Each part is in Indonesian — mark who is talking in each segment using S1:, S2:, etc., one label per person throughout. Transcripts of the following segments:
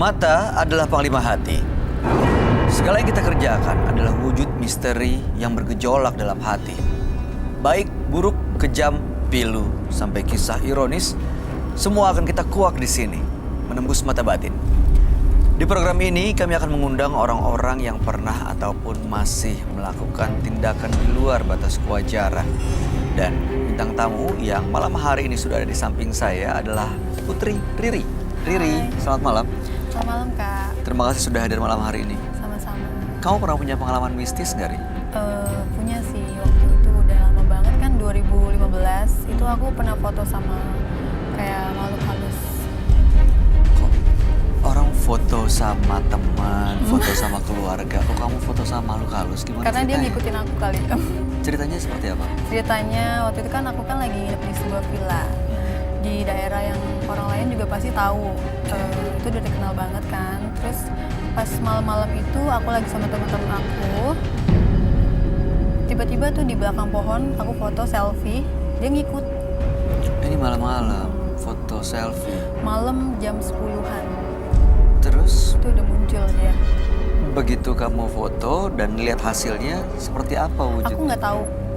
S1: Mata adalah panglima hati. Segala yang kita kerjakan adalah wujud misteri yang bergejolak dalam hati. Baik, buruk, kejam, pilu, sampai kisah ironis, semua akan kita kuak di sini, menembus mata batin. Di program ini kami akan mengundang orang-orang yang pernah ataupun masih melakukan tindakan di luar batas kewajaran. Dan bintang tamu yang malam hari ini sudah ada di samping saya adalah Putri Riri. Riri, selamat malam.
S2: Selamat malam, Kak.
S1: Terima kasih sudah hadir malam hari ini.
S2: Sama-sama.
S1: Kamu pernah punya pengalaman mistis nggak, Ri?
S2: Punya sih, waktu itu udah lama banget kan, 2015. Itu aku pernah foto sama kayak makhluk halus.
S1: Kok orang foto sama teman, foto sama keluarga, kok kamu foto sama makhluk halus? Gimana
S2: Karena dia
S1: ceritanya?
S2: ngikutin aku kali.
S1: Ceritanya seperti apa?
S2: Ceritanya waktu itu kan aku kan lagi nginep di sebuah villa di daerah yang orang lain juga pasti tahu. Itu udah dikenal banget kan. Terus pas malam-malam itu aku lagi sama teman-teman aku. Tiba-tiba tuh di belakang pohon aku foto selfie, dia ngikut.
S1: Ini malam-malam, foto selfie.
S2: Malam jam 10-an.
S1: Terus
S2: Itu udah muncul dia.
S1: begitu kamu foto dan lihat hasilnya seperti apa wujudnya?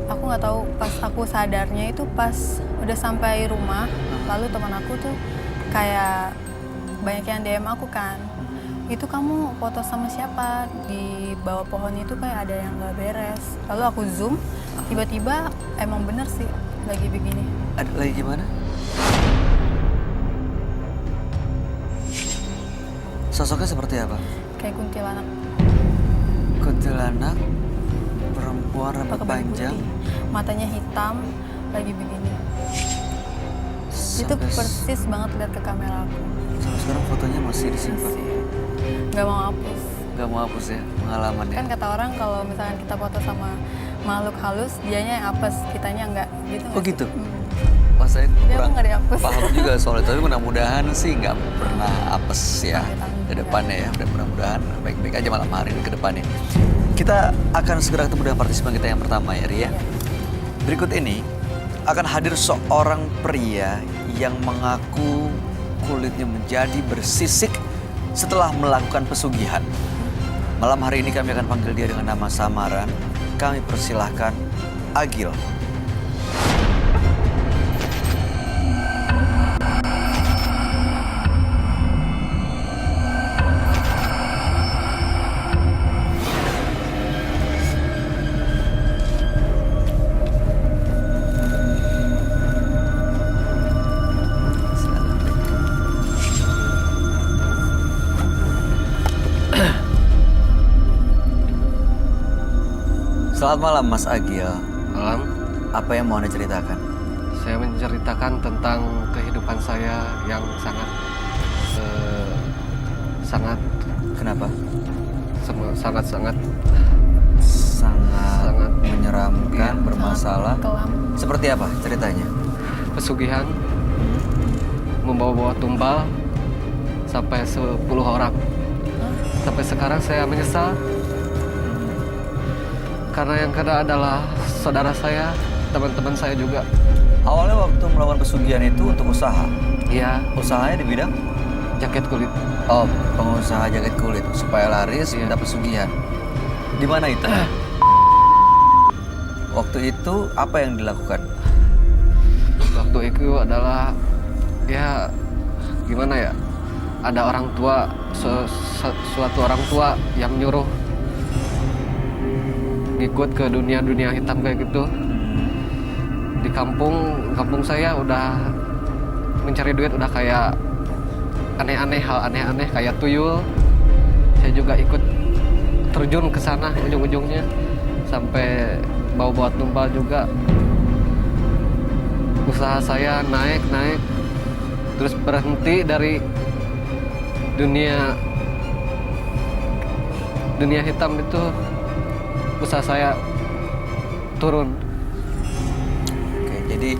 S2: Aku nggak tahu pas aku sadarnya itu pas udah sampai rumah. Lalu teman aku tuh kayak banyak yang DM aku kan. Itu kamu foto sama siapa? Di bawah pohon itu kayak ada yang nggak beres. Lalu aku zoom, tiba-tiba emang bener sih lagi begini.
S1: Ada lagi gimana? Sosoknya seperti apa?
S2: Kayak kuntilanak.
S1: Kuntilanak, perempuan rambut
S2: Pakai baju
S1: panjang.
S2: putih, matanya hitam, lagi begini. Itu
S1: Sampai
S2: persis banget lihat ke kamera aku.
S1: sampai sekarang fotonya masih disimpan.
S2: Nggak mau hapus.
S1: Gak mau hapus ya pengalamannya.
S2: Kan kata orang kalau misalkan kita foto sama makhluk halus, dianya yang apes, kitanya enggak. Gitu
S1: Oh
S2: nggak sih?
S1: gitu? Wah, saya
S2: Dia
S1: kurang
S2: nggak dihapus.
S1: paham juga soal itu, tapi mudah-mudahan sih nggak pernah apes ya
S2: Amit-amit.
S1: ke depannya ya. Dan mudah-mudahan baik-baik aja malam hari ini ke depannya. Kita akan segera ketemu dengan partisipan kita yang pertama ya, Ria.
S2: Iya.
S1: Berikut ini akan hadir seorang pria yang mengaku kulitnya menjadi bersisik setelah melakukan pesugihan. Malam hari ini kami akan panggil dia dengan nama samaran. Kami persilahkan Agil. Selamat malam Mas Agil.
S3: Malam,
S1: Apa yang mau Anda ceritakan?
S3: saya menceritakan tentang kehidupan saya yang sangat
S1: Kenapa?
S3: sangat
S1: Sangat menyeramkan,
S3: Iya.
S1: bermasalah.
S2: Kelam.
S1: Seperti apa ceritanya?
S3: pesugihan, membawa-bawa tumbal sampai 10 orang. Sampai sekarang saya menyesal karena yang kena adalah saudara saya, teman-teman saya juga.
S1: Awalnya waktu melakukan pesugihan itu untuk usaha.
S3: Iya,
S1: Usahanya di bidang
S3: jaket kulit.
S1: oh, pengusaha jaket kulit supaya laris
S3: Iya.
S1: minta pesugihan. Di mana itu? Waktu itu apa yang dilakukan?
S3: Waktu itu adalah ya gimana ya? Ada orang tua, suatu orang tua yang nyuruh ngikut ke dunia hitam kayak gitu. Di kampung saya udah mencari duit udah kayak hal aneh-aneh kayak tuyul. Saya juga ikut terjun ke sana ujung-ujungnya sampai bawa tumbal juga. Usaha saya naik terus berhenti dari dunia hitam itu, usaha saya turun.
S1: Oke, jadi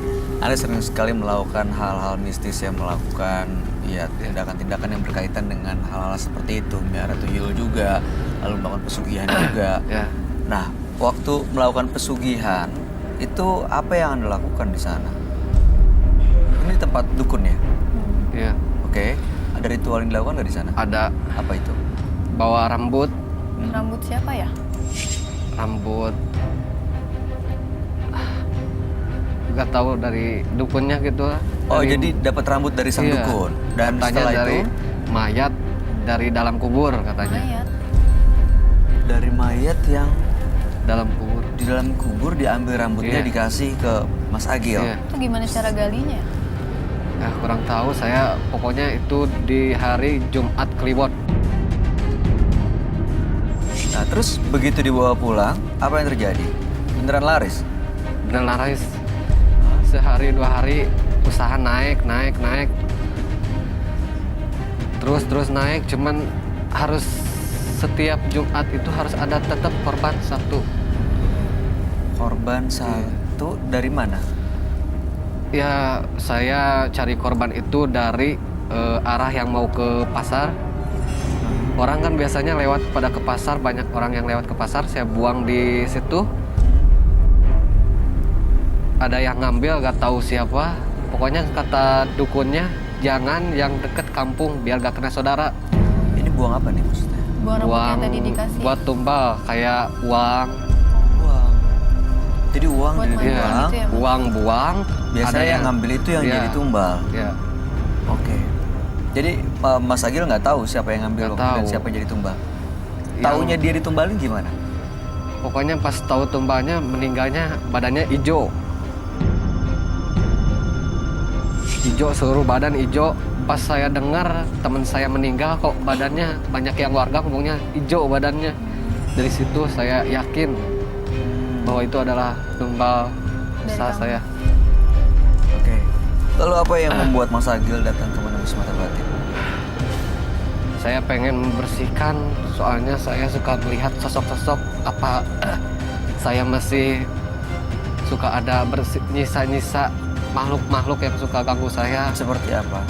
S1: Anda sering sekali melakukan hal-hal mistis yang melakukan ya tindakan-tindakan yang berkaitan dengan hal-hal seperti itu, miara tuyul juga, lalu melakukan pesugihan juga.
S3: Ya,
S1: Nah, waktu melakukan pesugihan itu apa yang Anda lakukan di sana? Ini tempat dukun ya?
S3: iya.
S1: Oke. ada ritual yang dilakukan nggak di sana?
S3: Ada
S1: Apa itu?
S3: bawa rambut,
S2: Rambut siapa ya?
S3: rambut nggak tahu dari dukunnya gitu.
S1: Oh,
S3: Dari-
S1: jadi dapat rambut dari sang
S3: iya.
S1: dukun. Dan
S3: Katanya
S1: setelah
S3: dari
S1: itu
S3: mayat dari dalam kubur katanya.
S2: Mayat.
S1: dari mayat yang
S3: Dalam kubur.
S1: di dalam kubur diambil rambutnya
S3: Iya.
S1: dikasih ke Mas Agil.
S3: Iya.
S2: Itu gimana cara galinya ya?
S3: Ya, kurang tahu saya, pokoknya itu di hari Jumat Kliwon.
S1: Nah, terus begitu dibawa pulang, apa yang terjadi? Beneran laris?
S3: Bener laris. Sehari 2 hari usaha naik. Terus naik, cuman harus setiap Jumat itu harus ada tetap korban satu.
S1: Korban satu dari mana?
S3: Ya, saya cari korban itu dari arah yang mau ke pasar. Orang kan biasanya lewat pada ke pasar, banyak orang yang lewat ke pasar, saya buang di situ. Ada yang ngambil, gak tahu siapa. Pokoknya kata dukunnya, jangan yang deket kampung biar gak kena saudara.
S1: Ini buang apa nih maksudnya?
S2: Buang rambut yang tadi dikasih.
S3: buat tumbal, kayak uang.
S1: Buang. Jadi uang
S2: Buat
S1: jadi
S2: main
S1: buang.
S2: gitu ya, Mas?
S3: Uang buang.
S1: Biasanya
S3: ada
S1: yang ngambil itu yang
S3: Iya.
S1: jadi tumbal.
S3: Ya,
S1: Oke. Jadi Mas Agil nggak tahu siapa yang ngambil
S3: Nggak
S1: dan
S3: tahu.
S1: siapa yang jadi tumbal.
S3: Yang-
S1: Taunya dia ditumbalin gimana?
S3: pokoknya pas tahu tumbalnya, meninggalnya badannya hijau. Hijau, seluruh badan hijau. Pas saya dengar teman saya meninggal kok badannya, banyak yang warga ngomongnya hijau badannya. Dari situ saya yakin bahwa itu adalah tumbal
S2: Dari
S3: usaha
S2: kamu.
S3: saya.
S1: Oke. Lalu apa yang membuat Mas Agil datang ke Menembus Mata Batin?
S3: Saya pengen membersihkan, soalnya saya suka melihat sosok-sosok apa saya masih suka ada nyisa-nyisa makhluk-makhluk yang suka ganggu saya.
S1: Seperti apa?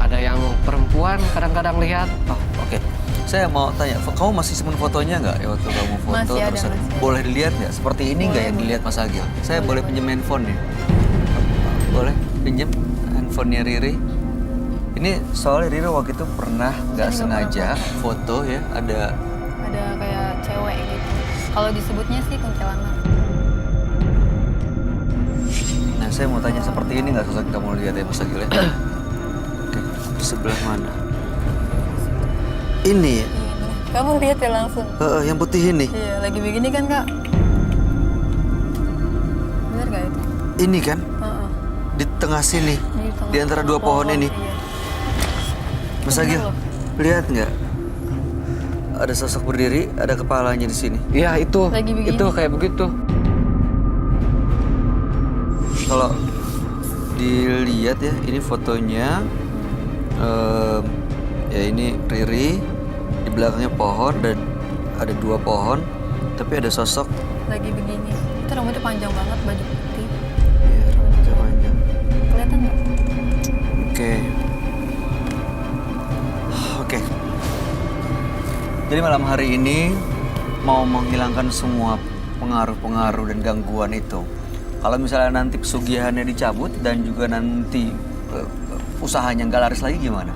S3: Ada yang perempuan kadang-kadang lihat.
S1: Oh, oke. Saya mau tanya, kamu masih simpen fotonya nggak ya waktu kamu foto?
S2: Masih ada,
S1: terus
S2: masih ada.
S1: boleh dilihat nggak? Seperti ini nggak
S2: Boleh,
S1: yang
S2: boleh.
S1: dilihat Mas Agil? Saya
S2: Boleh,
S1: boleh
S2: boleh.
S1: pinjam handphone nih? Boleh pinjam handphonenya Riri? Ini soalnya Riri waktu itu pernah nggak
S2: Saya juga
S1: sengaja
S2: pernah
S1: foto ya, ada
S2: Ada kayak cewek gitu. Kalau disebutnya sih kuntilanak.
S1: Nah, saya mau tanya seperti ini nggak sosok yang kamu lihat ya Mas Agil ya? Oke, di sebelah mana? Ini ya?
S2: Iya, kamu lihat ya langsung.
S1: Yang putih ini?
S2: Iya, lagi begini kan kak? Bener gak itu?
S1: Ini kan?
S2: Heeh.
S1: Di tengah sini?
S2: tengah
S1: Di antara dua pohon ini?
S2: Iya.
S1: Mas
S2: Bener
S1: Agil,
S2: loh.
S1: lihat nggak? Ada sosok berdiri, ada kepalanya di sini.
S3: Iya itu,
S2: Lagi begini.
S3: itu kayak begitu.
S1: Kalau dilihat ya, ini fotonya. Ya ini Riri, di belakangnya pohon dan ada 2 pohon, tapi ada sosok.
S2: Lagi begini. Itu rambutnya panjang banget, baju putih.
S1: Iya, rambutnya panjang.
S2: Kelihatan nggak?
S1: Oke. Oke. Jadi malam hari ini mau menghilangkan semua pengaruh-pengaruh dan gangguan itu. Kalau misalnya nanti pesugihannya dicabut dan juga nanti usahanya nggak laris lagi gimana?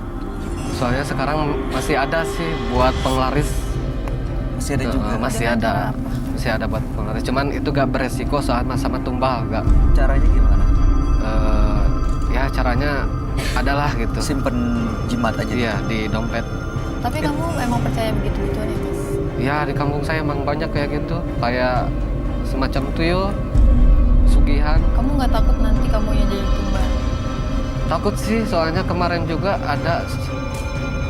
S3: Soalnya sekarang masih ada sih buat penglaris.
S1: Masih ada juga.
S3: Masih
S2: Dengan
S3: ada.
S2: cara apa?
S3: Masih ada buat penglaris. Cuman itu gak beresiko soalnya sama tumbal, gak.
S1: Caranya gimana?
S3: Ya caranya adalah gitu.
S1: Simpen jimat aja.
S3: Iya, di dompet.
S2: Tapi kamu emang percaya begitu ya, Mas?
S3: Ya di kampung saya emang banyak kayak gitu. Kayak semacam tuyul, sugihan.
S2: Kamu nggak takut nanti kamu yang jadi tumbal?
S3: Takut sih, soalnya kemarin juga ada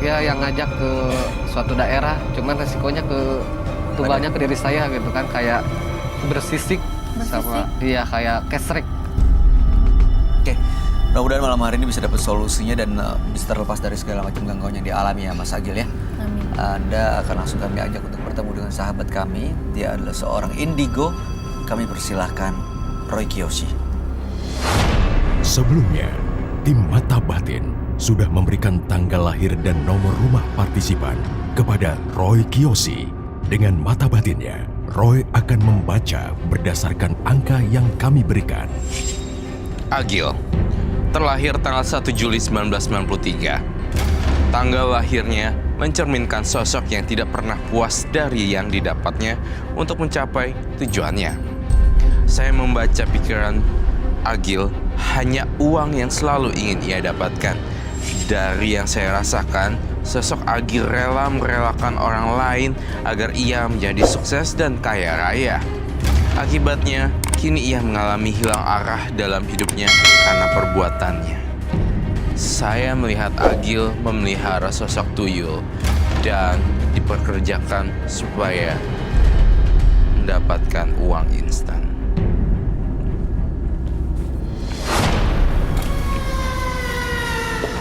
S3: ya yang ngajak ke suatu daerah, cuman resikonya ke tumbalnya ke diri saya gitu kan, kayak bersisik sama iya kayak kesrek.
S1: Oke. Mudah-mudahan malam hari ini bisa dapat solusinya dan bisa terlepas dari segala macam gangguan yang dialami ya Mas Agil ya.
S2: Amin.
S1: Anda akan langsung kami ajak untuk bertemu dengan sahabat kami. Dia adalah seorang indigo. Kami persilahkan Roy Kiyoshi.
S4: Sebelumnya, tim Mata Batin sudah memberikan tanggal lahir dan nomor rumah partisipan kepada Roy Kiyoshi. Dengan mata batinnya, Roy akan membaca berdasarkan angka yang kami berikan.
S5: Agil, terlahir tanggal 1 Juli 1993 Tanggal lahirnya mencerminkan sosok yang tidak pernah puas dari yang didapatnya untuk mencapai tujuannya. Saya membaca pikiran Agil, hanya uang yang selalu ingin ia dapatkan. Dari yang saya rasakan, sosok Agil rela merelakan orang lain agar ia menjadi sukses dan kaya raya. Akibatnya, kini ia mengalami hilang arah dalam hidupnya karena perbuatannya. Saya melihat Agil memelihara sosok tuyul dan dipekerjakan supaya mendapatkan uang instan.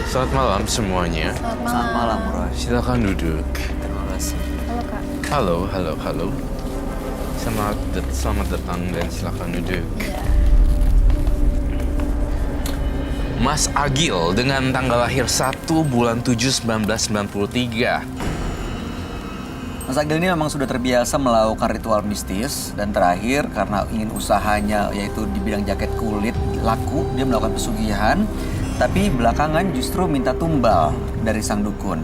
S5: Selamat malam semuanya.
S1: Selamat malam, Roy.
S5: Silakan duduk.
S1: Terima kasih.
S2: Halo Kak.
S5: Halo. Selamat datang dan silakan duduk.
S2: Iya.
S5: Mas Agil dengan tanggal lahir 1 bulan 7 1993.
S1: Mas Agil ini memang sudah terbiasa melakukan ritual mistis dan terakhir karena ingin usahanya yaitu di bidang jaket kulit laku, dia melakukan pesugihan. Tapi belakangan justru minta tumbal dari sang dukun.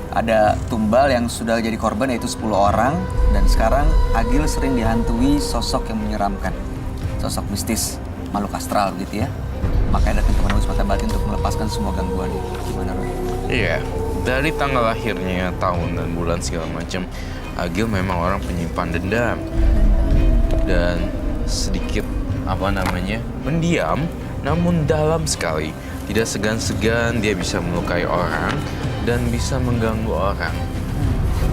S1: Ada tumbal yang sudah jadi korban yaitu 10 orang dan sekarang Agil sering dihantui sosok yang menyeramkan. Sosok mistis, makhluk astral gitu ya. Makanya datang ke Manusia Mata Batin untuk melepaskan semua gangguan. Gimana, Roy?
S5: Iya, dari tanggal lahirnya, tahun dan bulan segala macam, Agil memang orang penyimpan dendam dan sedikit mendiam, namun dalam sekali. Tidak segan-segan dia bisa melukai orang dan bisa mengganggu orang.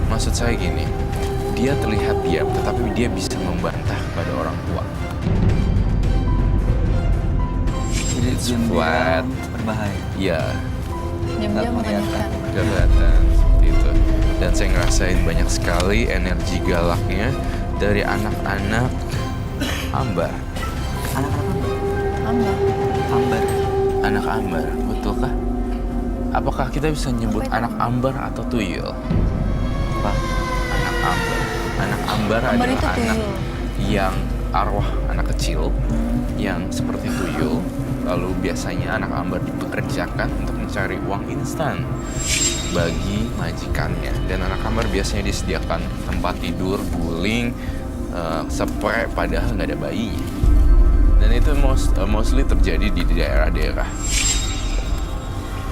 S5: Maksud saya gini, dia terlihat diam tetapi dia bisa membantah pada orang tua.
S1: Jadi
S5: Flat.
S1: berbahaya.
S5: Iya,
S2: Diam-diam mengagetkan.
S5: kelihatan seperti itu. Dan saya ngerasain banyak sekali energi galaknya dari anak-anak Ambar.
S1: Anak-anak
S2: Ambar.
S1: Ambar.
S5: Anak Ambar, betulkah? Apakah kita bisa nyebut
S2: Apa itu?
S5: anak Ambar atau tuyul?
S1: Apa?
S5: Anak Ambar. Anak Ambar
S2: Ambar
S5: adalah
S2: itu
S5: anak
S2: tuyul.
S5: yang arwah anak kecil yang seperti tuyul. Lalu biasanya anak Ambar dipekerjakan untuk mencari uang instan bagi majikannya. Dan anak Ambar biasanya disediakan tempat tidur, guling, spray, padahal nggak ada bayinya. Dan itu mostly terjadi di daerah-daerah.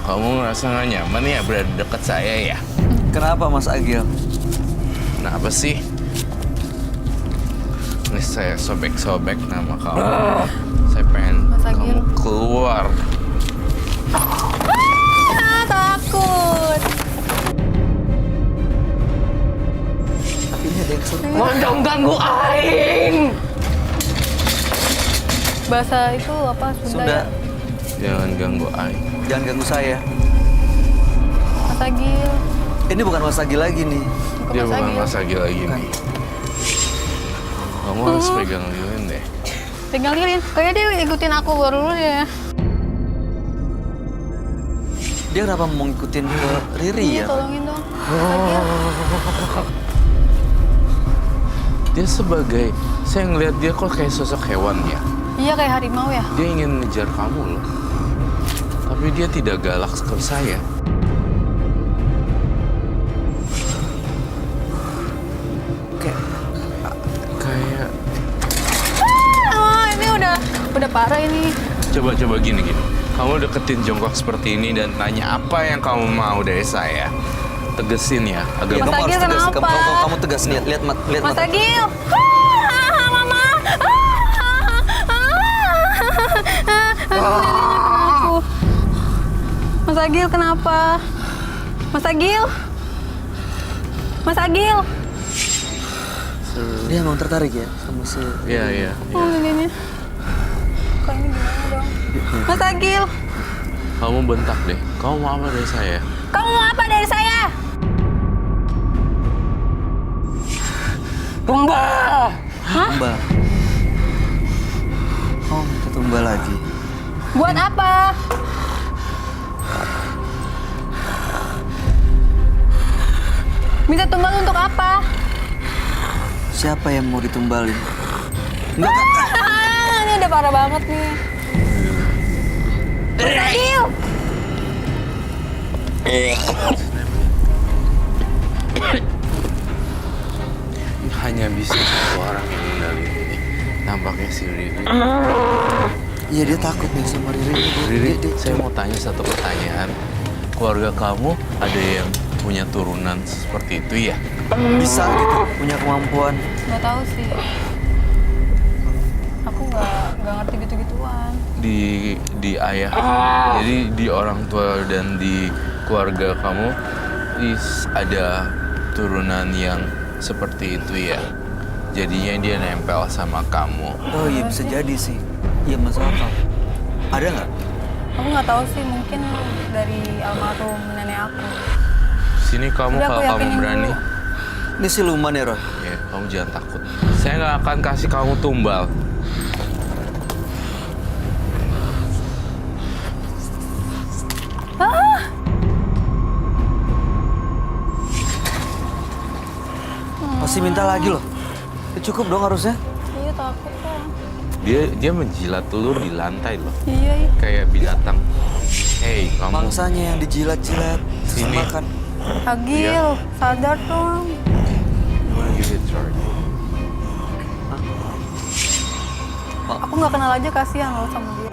S5: Kamu ngerasa nggak nyaman ya berada dekat saya ya?
S1: Kenapa Mas Agil?
S5: Kenapa sih? Ini saya sobek-sobek nama kamu. Saya pengen
S2: Mas Agil.
S5: kamu keluar.
S2: Takut.
S1: Tapi ini ada yang kesurupan.
S3: Mondong ganggu aing.
S2: Bahasa itu apa? Sunda.
S1: Sunda.
S2: Ya?
S5: Jangan ganggu Aing.
S1: Jangan ganggu saya.
S2: Mas Agil.
S1: Ini bukan Mas Agil lagi nih.
S2: Bukan
S5: Dia
S2: Mas
S5: bukan
S2: Agil.
S5: Mas Agil lagi
S1: Bukan.
S5: nih. Kamu harus pegang lilin deh.
S2: Pegang lilin. Kayaknya dia ikutin aku baru dulu ya.
S1: Dia kenapa mau ngikutin ke Riri
S2: Iya,
S1: ya?
S2: tolongin dong. Mas Agil.
S5: Dia sebagai, saya ngelihat dia kok kayak sosok hewan ya.
S2: Iya, kayak harimau ya.
S5: Dia ingin ngejar kamu loh. Tapi dia tidak galak ke saya. Kayak
S2: Ini udah parah ini.
S5: coba gini. Kamu deketin jongkok seperti ini dan tanya apa yang kamu mau dari saya. Tegesin ya,
S1: Ya,
S2: Mas
S1: kamu harus
S2: Agil,
S1: tegas.
S2: kenapa?
S1: Kamu tegas lihat lihat
S2: Mas
S1: mata.
S2: Agil. Mama. Aku. Mas Agil kenapa? Mas Agil. Mas Agil.
S1: Dia emang tertarik ya sama si.
S5: Iya.
S2: Oh, ini. Kok ini gimana dong? Mas Agil.
S5: Kamu bentak deh. Kamu mau apa dari saya?
S2: Kamu mau apa dari saya?
S3: Tumbal.
S1: Tumbal. Oh, minta tumbal lagi.
S2: Buat apa? Minta tumbal untuk apa?
S1: Siapa yang mau ditumbalin? Enggak,
S2: Ini udah parah banget nih. Mas Agil.
S5: hanya bisa satu orang yang mengenali ini. Nampaknya si Riri.
S1: Iya, dia takut nih sama Riri.
S5: Riri, saya mau tanya satu pertanyaan. Keluarga kamu ada yang punya turunan seperti itu ya?
S1: Bisa gitu, punya kemampuan.
S2: Nggak tahu sih. Aku nggak ngerti gitu-gituan.
S5: Di ayah, jadi di orang tua dan di keluarga kamu ada turunan yang seperti itu ya? Jadinya dia nempel sama kamu.
S1: Oh iya, bisa jadi sih. Iya, masuk akal. Ada nggak?
S2: Aku nggak tahu sih, mungkin dari almarhum nenek aku.
S5: Sini kamu,
S2: Udah, aku
S5: kalau kamu
S2: yakinin
S5: berani.
S2: dulu.
S1: Ini siluman ya, Roy?
S5: Ya, kamu jangan takut. Saya nggak akan kasih kamu tumbal.
S1: Pasti minta lagi loh. Ya, cukup dong harusnya.
S2: Iya, takut kok.
S5: Dia menjilat telur di lantai loh.
S2: Iya, iya.
S5: Kayak binatang. Hei, kamu.
S1: Mangsanya yang dijilat-jilat, terus
S5: Sini.
S1: makan.
S2: Agil,
S5: Iya.
S2: sadar dong.
S5: Give it try.
S2: Aku nggak kenal aja, kasihan loh sama dia.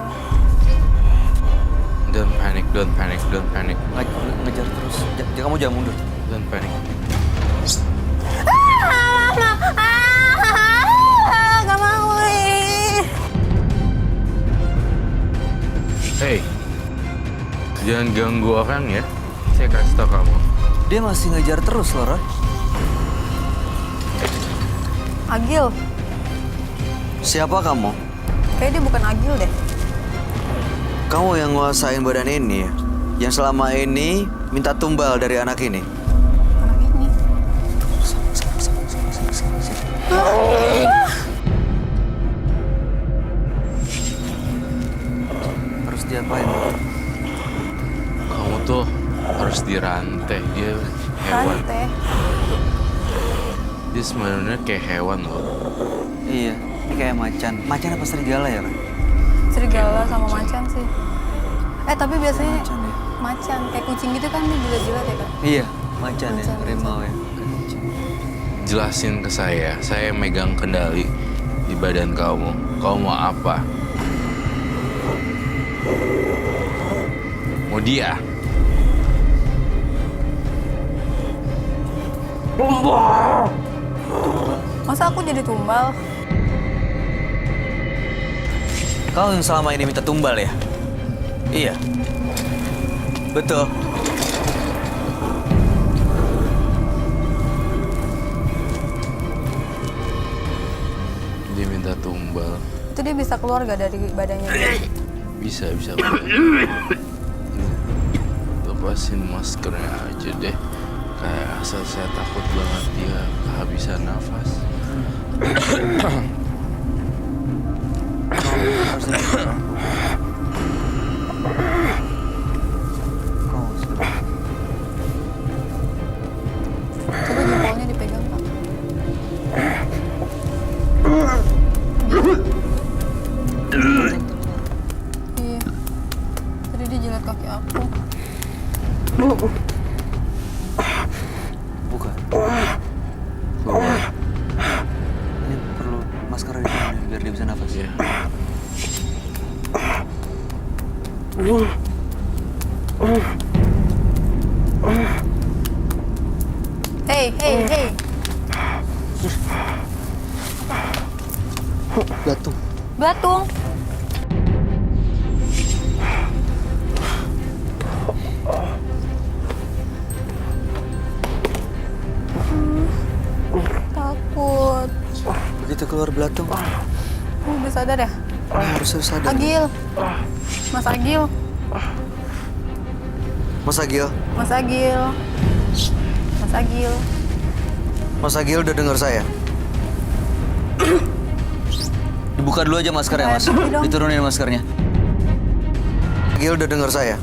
S5: Don't panic, don't panic, don't panic.
S1: Ngejar terus. Kamu jangan mundur.
S5: Don't panic.
S2: Gak mau nih.
S5: Hey, jangan ganggu orang ya. Saya kasih tau kamu.
S1: Dia masih ngejar terus loh, Roy.
S2: Agil,
S1: Siapa kamu?
S2: kayaknya dia bukan Agil deh.
S1: Kamu yang nguasain badan ini ya? Yang selama ini minta tumbal dari anak ini?
S2: Anak ini.
S1: Harus diapain?
S5: Kamu tuh harus dirantai. Dia hewan.
S2: Tante.
S5: Dia sebenarnya kayak hewan loh.
S1: Iya, ini kayak macan. Macan apa serigala ya, Roy?
S2: Serigala sama macan sih. Tapi biasanya
S1: Macan ya?
S2: macan. Kayak kucing gitu kan, dia jilat-jilat ya, Kak?
S1: Iya, macan ya,
S2: Macan.
S1: harimau ya. Bukan kucing.
S5: Jelasin ke saya megang kendali di badan kamu. Kamu mau apa? Mau dia?
S2: Masa aku jadi tumbal?
S1: Kau yang selama ini minta tumbal ya? Iya. Betul.
S5: Dia minta tumbal.
S2: Itu dia bisa keluar gak dari badannya dia?
S5: Bisa. Lepasin maskernya aja deh. Kayak asal saya takut banget dia kehabisan nafas.
S1: Harus dipegang. Kau sudah.
S2: Coba jempolnya dipegang, Pak. Iya. Tadi dia jilat kaki aku.
S1: Bukan.
S5: Keluar.
S1: Ini perlu masker di tangan biar dia bisa nafas.
S5: Ya.
S2: Hey.
S1: Belatung.
S2: Belatung. Takut.
S1: Begitu keluar belatung,
S2: Udah sadar ya?
S1: harus sadar.
S2: Agil. Mas Agil.
S1: Mas Agil,
S2: Mas Agil. Mas Agil.
S1: Mas Agil udah dengar saya. Dibuka dulu aja maskernya, Mas.
S2: Pergi dong.
S1: Diturunin maskernya. Agil udah dengar saya.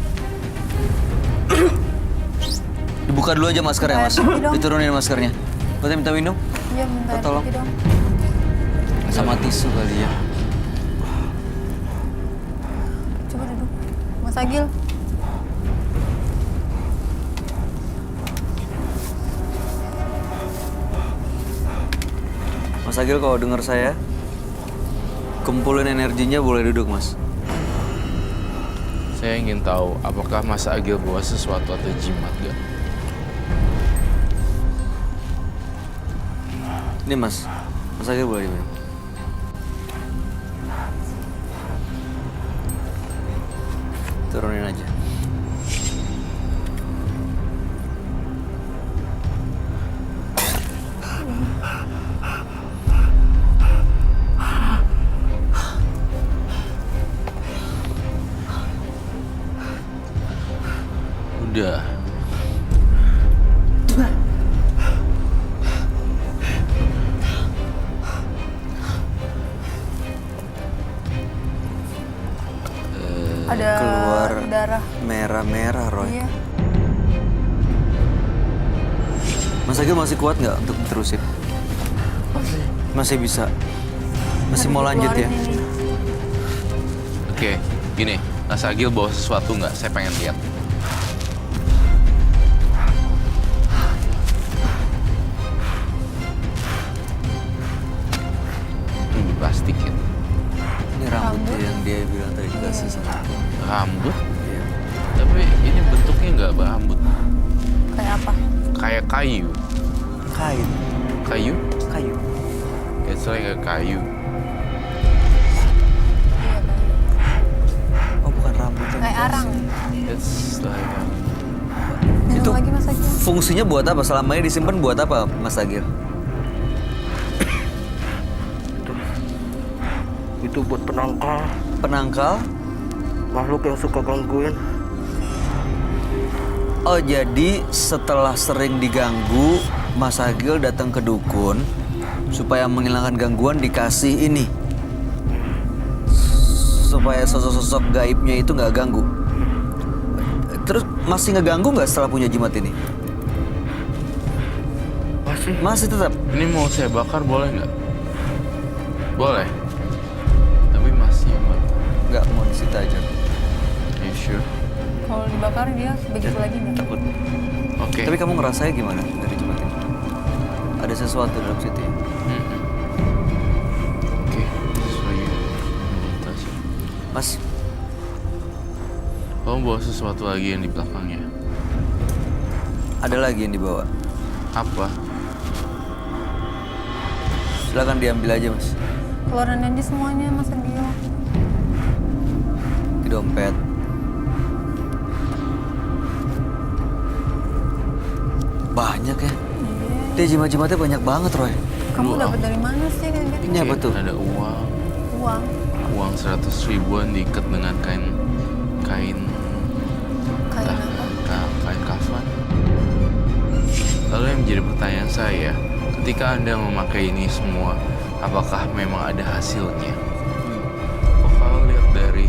S1: Dibuka dulu aja maskernya, Mas.
S2: Pergi dong.
S1: Diturunin maskernya. Boleh minta minum?
S2: Iya, bentar.
S1: Tolong.
S2: Pergi dong.
S1: Sama tisu kali ya.
S2: Coba duduk. Mas Agil.
S1: Mas Agil kalau dengar saya, kumpulin energinya, boleh duduk Mas.
S5: Saya ingin tahu apakah Mas Agil bawa sesuatu atau jimat gak?
S1: Ini Mas Agil boleh diminum. Turunin aja.
S5: Udah.
S2: Ada
S1: Keluar
S2: darah.
S1: merah-merah, Roy.
S2: Iya.
S1: Mas Agil masih kuat nggak untuk terusin? Masih bisa. Masih mau lanjut ya?
S2: Dikeluarin ini.
S5: Oke, gini. Mas Agil bawa sesuatu nggak? Saya pengen lihat. Ini plastik ya.
S1: Ini rambut
S2: Rambut.
S1: yang dia bilang tadi dikasih sama aku.
S5: Rambut?
S1: Iya.
S5: Tapi ini bentuknya nggak rambut.
S2: Kayak apa?
S5: Kayak kayu.
S1: Kain.
S5: Kayu?
S1: Kayu.
S5: It's like a kayu.
S2: Iya, kayak
S1: Oh, bukan rambut.
S2: kayak arang.
S5: It's like a...
S2: Minum
S1: Itu-
S2: lagi Mas Agil.
S1: Fungsinya buat apa? Selama ini disimpan buat apa, Mas Agil?
S6: Itu buat penangkal
S1: Penangkal?
S6: makhluk yang suka gangguin.
S1: Oh, jadi setelah sering diganggu, Mas Agil datang ke dukun supaya menghilangkan gangguan, dikasih ini. Supaya sosok-sosok gaibnya itu nggak ganggu. Terus masih ngeganggu nggak setelah punya jimat ini?
S6: Masih
S1: Masih tetap?
S5: Ini mau saya bakar boleh nggak? Boleh. Tapi masih Mbak.
S1: Nggak, mau disita aja.
S5: You sure?
S2: Kalau dibakar dia begitu lagi nggak?
S1: Takut.
S5: Oke.
S1: Tapi kamu ngerasanya gimana dari jimat ini? Ada sesuatu dalam situ ya?
S5: Mm-mm. Oke. So you tas.
S1: Mas,
S5: Kamu bawa sesuatu lagi yang di belakangnya.
S1: ada lagi yang dibawa.
S5: Apa?
S1: Silakan diambil aja, Mas.
S2: Keluaran aja semuanya Mas Agil.
S1: Di dompet. Banyak ya?
S2: Iya.
S1: Dia jimat-jimatnya banyak banget, Roy.
S2: Kamu
S5: Lu,
S2: dapat dari mana sih kayak gitu?
S1: Ini apa
S5: Oke,
S1: tuh?
S5: Ada uang.
S2: Uang.
S5: Uang 100 ribuan diikat dengan kain
S2: Kayak apa?
S5: kain kafan. Lalu yang menjadi pertanyaan saya, ketika Anda memakai ini semua, apakah memang ada hasilnya? Oh, kalau lihat dari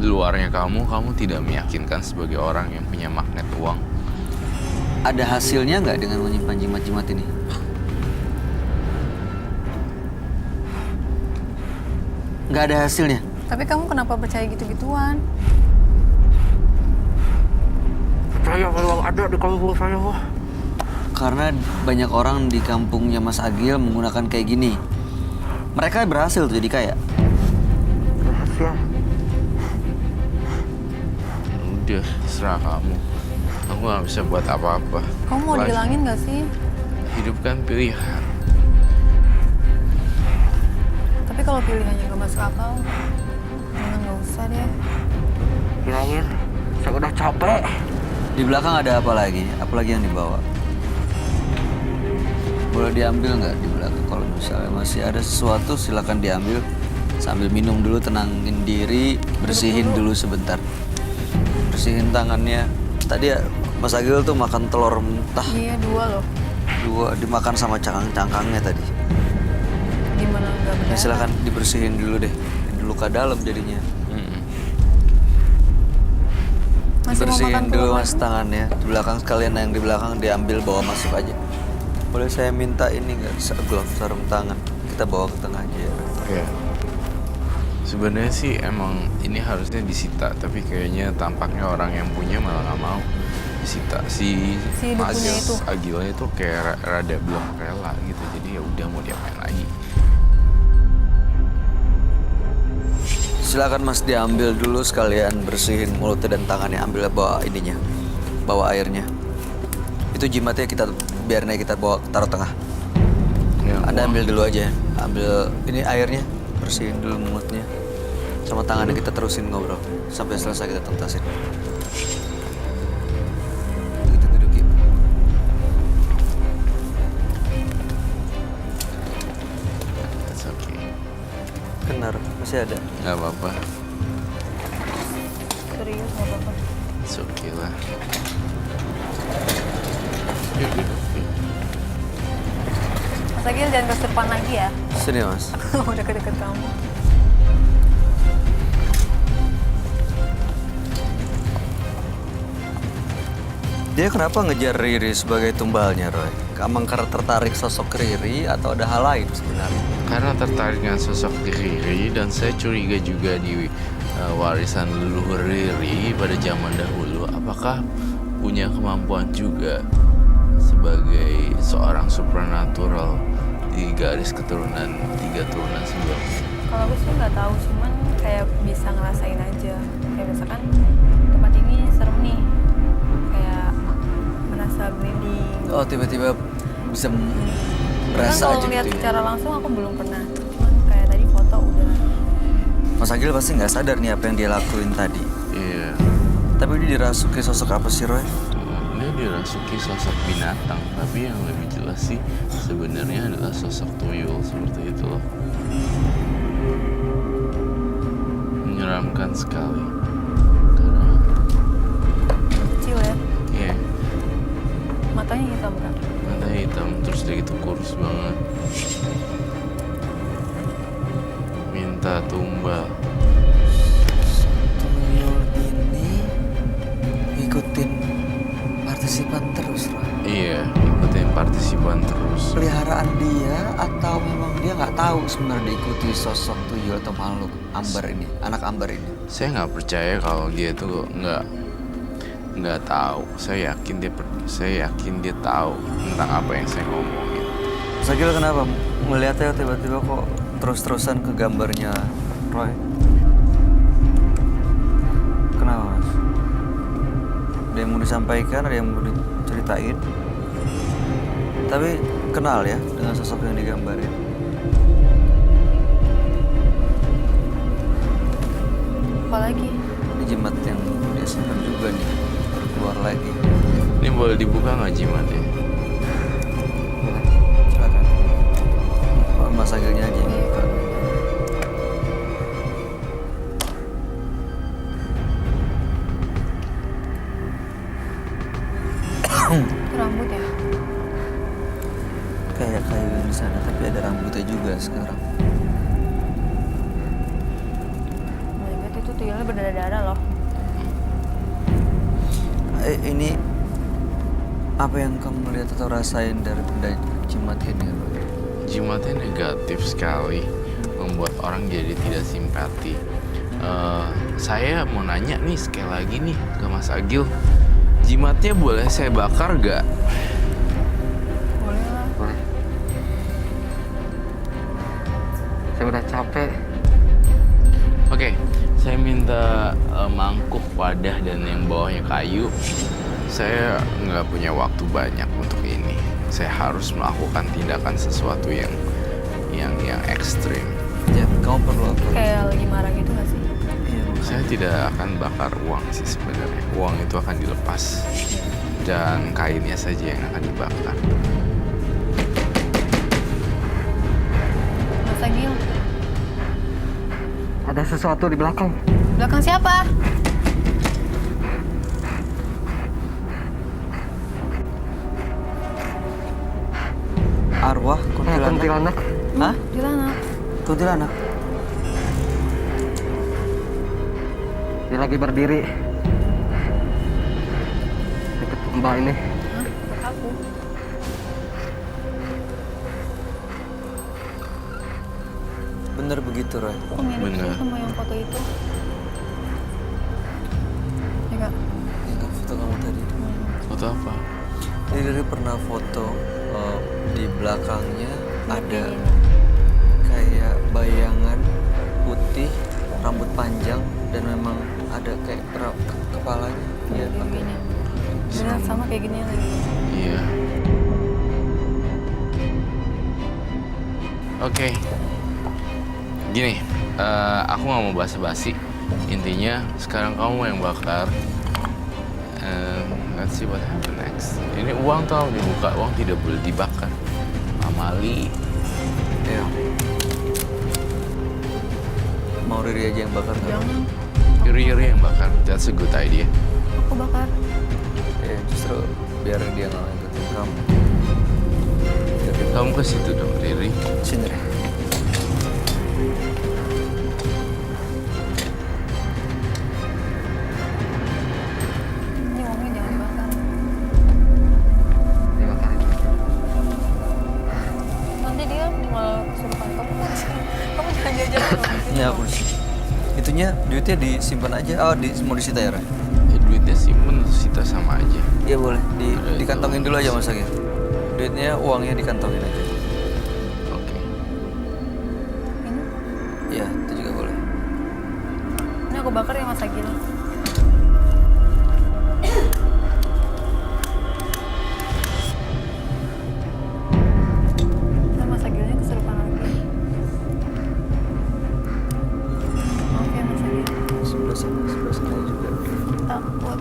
S5: luarnya kamu tidak meyakinkan sebagai orang yang punya magnet uang.
S1: Ada hasilnya nggak dengan menyimpan jimat-jimat ini? Nggak ada hasilnya.
S2: Tapi kamu kenapa percaya gitu-gituan?
S6: percaya memang ada di kampung saya, wah.
S1: Karena banyak orang di kampungnya Mas Agil menggunakan kayak gini. Mereka berhasil tuh jadi kaya.
S6: Rahasia.
S5: Udah, serah kamu. Aku nggak bisa buat apa-apa.
S2: Kamu mau
S5: Life-
S2: dihilangin nggak sih?
S5: Hidup kan pilihan.
S2: Tapi kalau pilihannya gak masuk akal, jangan nggak usah deh.
S6: Hilangin. Saya udah capek.
S1: Di belakang ada apa lagi? Apa lagi yang dibawa? Boleh diambil nggak di belakang? Kalau misalnya masih ada sesuatu, silakan diambil. Sambil minum dulu, tenangin diri, bersihin dulu sebentar. Bersihin tangannya. Tadi ya, Mas Agil tuh makan telur mentah.
S2: Iya, 2 loh.
S1: 2 dimakan sama cangkang-cangkangnya tadi.
S2: Gimana nggak
S1: Ya,
S2: berdarah?
S1: silakan dibersihin dulu deh. Ini luka dalam jadinya.
S5: Mm-mm.
S2: Masih mau makan
S1: Bersihin dulu
S2: telur
S1: mas
S2: lagi?
S1: tangannya. Di belakang sekalian yang di belakang diambil, bawa masuk aja. Boleh saya minta ini nggak? Glove, sarung tangan. Kita bawa ke tengah aja ya.
S5: Oke. Sebenarnya sih emang ini harusnya disita, tapi kayaknya tampaknya orang yang punya malah nggak mau. Sita si
S2: Si dukunya itu.
S5: Agilnya itu kayak rada belum rela gitu, jadi ya udah mau diapain lagi.
S1: Silakan Mas diambil dulu sekalian bersihin mulutnya dan tangannya, ambil bawa ininya, bawa airnya. Itu jimatnya kita biarin aja kita bawa taruh tengah.
S5: Ya,
S1: Anda
S5: uang.
S1: ambil dulu aja, ambil ini airnya, bersihin dulu mulutnya. Sama tangannya kita terusin ngobrol sampai selesai kita tuntasin. Kita dudukin.
S5: It's okay.
S1: Kenar, masih ada.
S5: Nggak apa-apa.
S2: Serius nggak apa-apa.
S5: It's okay lah. Yuk, duduk. Yuk.
S2: Mas Agil jangan kesurupan lagi ya.
S1: Sini Mas.
S2: Udah deket-deket kamu.
S1: Dia kenapa ngejar Riri sebagai tumbalnya, Roy? Emang karena tertarik sosok Riri atau ada hal lain sebenarnya?
S5: Karena tertarik dengan sosok Riri dan saya curiga juga di warisan leluhur Riri pada zaman dahulu, apakah punya kemampuan juga sebagai seorang supernatural di garis keturunan 3 turunan sebelumnya.
S2: Kalau aku sih nggak tahu, cuman kayak bisa ngerasain aja. Kayak misalkan tempat ini serem nih, kayak merasa merinding.
S1: Oh, tiba-tiba bisa
S2: Kan
S1: berasa
S2: kalau
S1: aja
S2: ngeliat
S1: gitu ya.
S2: secara langsung aku belum pernah. Cuman kayak tadi foto udah.
S1: Mas Agil pasti nggak sadar nih apa yang dia lakuin tadi.
S5: Iya,
S1: Tapi dia dirasuki sosok apa sih, Roy?
S5: dia dirasuki sosok binatang, tapi yang lebih jelas sih sebenarnya adalah sosok tuyul seperti itu loh. Menyeramkan sekali. Karena
S2: Kecil ya,
S5: ya
S2: matanya hitam kan.
S5: mata hitam terus dia gitu kurus banget. Minta tumbal.
S1: Tuyul ini ngikutin partisipan terus, Roy.
S5: Iya, ikutin partisipan terus.
S1: Peliharaan dia atau memang dia nggak tahu sebenarnya diikuti sosok tuyul atau makhluk ambar ini, anak ambar ini?
S5: Saya nggak percaya kalau dia tuh nggak tahu. Saya yakin dia tahu tentang apa yang saya ngomongin.
S1: Mas Agil kenapa melihatnya tiba-tiba kok terus-terusan ke gambarnya Roy? Kenapa, Mas? Ada yang mau disampaikan, ada yang mau diceritain? Tapi kenal ya dengan sosok yang digambarin.
S2: Apalagi
S1: Ini jimat yang dia simpan juga nih, keluar lagi.
S5: Ini boleh dibuka nggak jimatnya?
S1: Silakan. Oh, Mas Agilnya aja yang buka.
S2: itu rambut ya.
S1: Kayak kayu yang di sana, tapi ada rambutnya juga sekarang.
S2: Lihat itu tuyulnya berdarah-darah loh.
S1: Ini apa yang kamu lihat atau rasain dari benda jimat ini, Roy?
S5: Jimatnya negatif sekali, membuat orang jadi tidak simpati. Saya mau nanya nih sekali lagi nih ke Mas Agil, jimatnya boleh saya bakar gak?
S2: Boleh lah.
S3: Boleh. Saya udah capek.
S5: Oke, saya minta mangkuk, wadah, dan yang bawahnya kayu. Saya nggak punya waktu banyak untuk ini. Saya harus melakukan tindakan sesuatu yang ekstrim.
S1: Ya, kamu perlu apa?
S2: Kayak lagi marah gitu gak sih?
S1: Iya,
S5: Saya tidak akan bakar uang sih sebenarnya. Uang itu akan dilepas dan kainnya saja yang akan dibakar.
S2: Mas Agil,
S3: Ada sesuatu di belakang.
S2: belakang siapa?
S1: arwah kuntilanak.
S3: Kuntilanak.
S1: Hah?
S2: Kuntilanak.
S1: Kuntilanak.
S3: Dia lagi berdiri. Dekat mbak ini.
S2: Hah? Buat aku.
S1: Bener begitu, Roy.
S2: Kok mirip
S5: Bener.
S2: sih sama yang foto itu? Ya kak?
S1: Yang foto kamu tadi.
S5: Foto apa?
S1: Jadi Riri pernah foto di belakangnya ada kayak bayangan putih, rambut panjang, dan memang ada kayak kepalanya. Iya, pakai.
S2: Gini. Benar sama kayak gini lagi.
S5: Iya. Oke. Gini, aku nggak mau basa-basi. Intinya sekarang kamu yang bakar. Let's see what happen next. Ini uang tuh harus dibuka, uang tidak boleh dibakar. Amali.
S1: Iya. Mau Riri aja yang bakar nggak?
S2: Jangan,
S5: Yuri yang bakar. That's a good idea.
S2: aku bakar.
S1: Ya justru biar dia nggak ngikutin kamu. Jadi
S5: Kamu ke situ dong, Riri.
S1: sini Riri.
S2: Ini uangnya jangan bakar. Nanti dia malah kesurupan kamu. Kamu jangan jajan dong.
S1: Ya aku di sini. Itunya duitnya disimpan aja. Oh, mau disita ya, Ren?
S5: Duitnya simpen, sita sama aja.
S1: Iya boleh.
S5: Ada
S1: Dikantongin
S5: itu.
S1: dulu aja Mas Agil. Duitnya, uangnya dikantongin aja.
S5: Oke.
S2: Ini,
S1: Iya, itu juga boleh.
S2: ini aku bakar ya Mas Agil. Nah, Mas Agilnya kesurupan lagi. Maaf ya Mas Agil.
S1: Sebelah sana juga.
S2: Takut.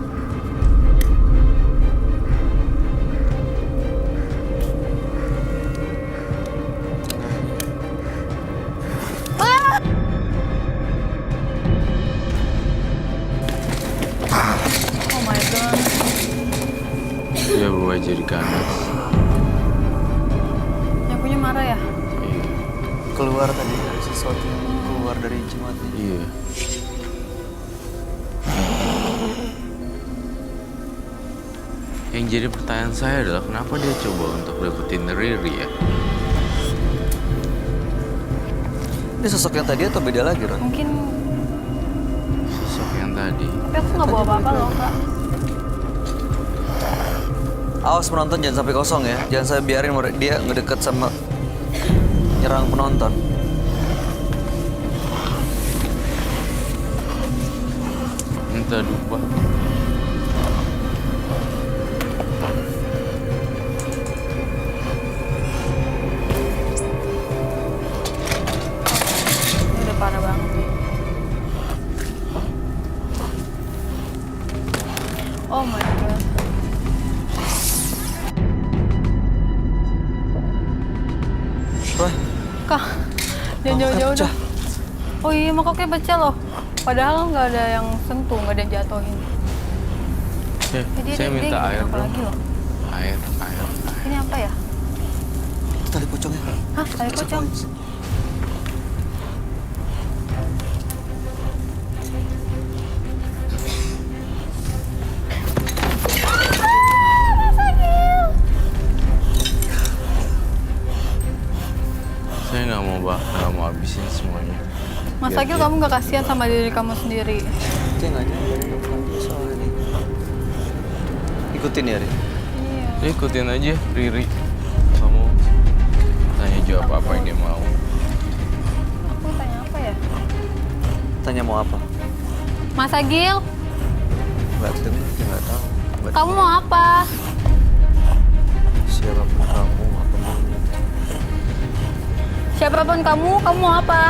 S2: Oh my god.
S5: Dia berubah jadi ganas.
S2: Yang punya marah ya?
S5: Iya.
S1: Keluar tadi ada sesuatu yang keluar dari jimatnya.
S5: Iya. Yang jadi pertanyaan saya adalah kenapa dia coba untuk dapetin Riri ya?
S1: Ini sosok yang tadi atau beda lagi, Ron?
S2: Mungkin,
S5: Sosok yang tadi.
S2: tapi aku nggak bawa apa-apa loh kak.
S1: Awas penonton jangan sampai kosong ya. Jangan saya biarin dia ngedeket sama nyerang penonton.
S5: Entah lupa.
S2: Ini udah parah banget nih. Oh my god.
S1: Roy,
S2: Kak, jangan jauh-jauh
S1: pecah.
S2: dong. Oh iya, makanya pecah loh. Padahal nggak ada yang sentuh, nggak ada yang jatuhin.
S5: Ya,
S2: Jadi
S5: saya minta air
S2: apa
S5: dong.
S2: lagi loh?
S5: Air.
S2: Ini apa ya?
S1: Itu tali pocongnya.
S2: Hah, tali pocong?
S5: Saya nggak mau habisin semuanya.
S2: Mas
S5: Biar
S2: Agil,
S5: dia-
S2: kamu nggak kasihan sama diri kamu sendiri?
S1: Dia nggak nyamperin lagi soalnya nih. Ikutin ya, Rin.
S2: Iya.
S5: Ya, ikutin aja Riri. Kamu tanya jawab apa yang dia mau.
S2: Aku tanya apa ya?
S1: Tanya mau apa?
S2: Mas Agil,
S1: Nggak denger, dia nggak tahu. Nggak
S2: kamu
S1: denger.
S2: mau apa?
S1: Siapapun kamu, apa maunya.
S2: Siapapun kamu mau apa?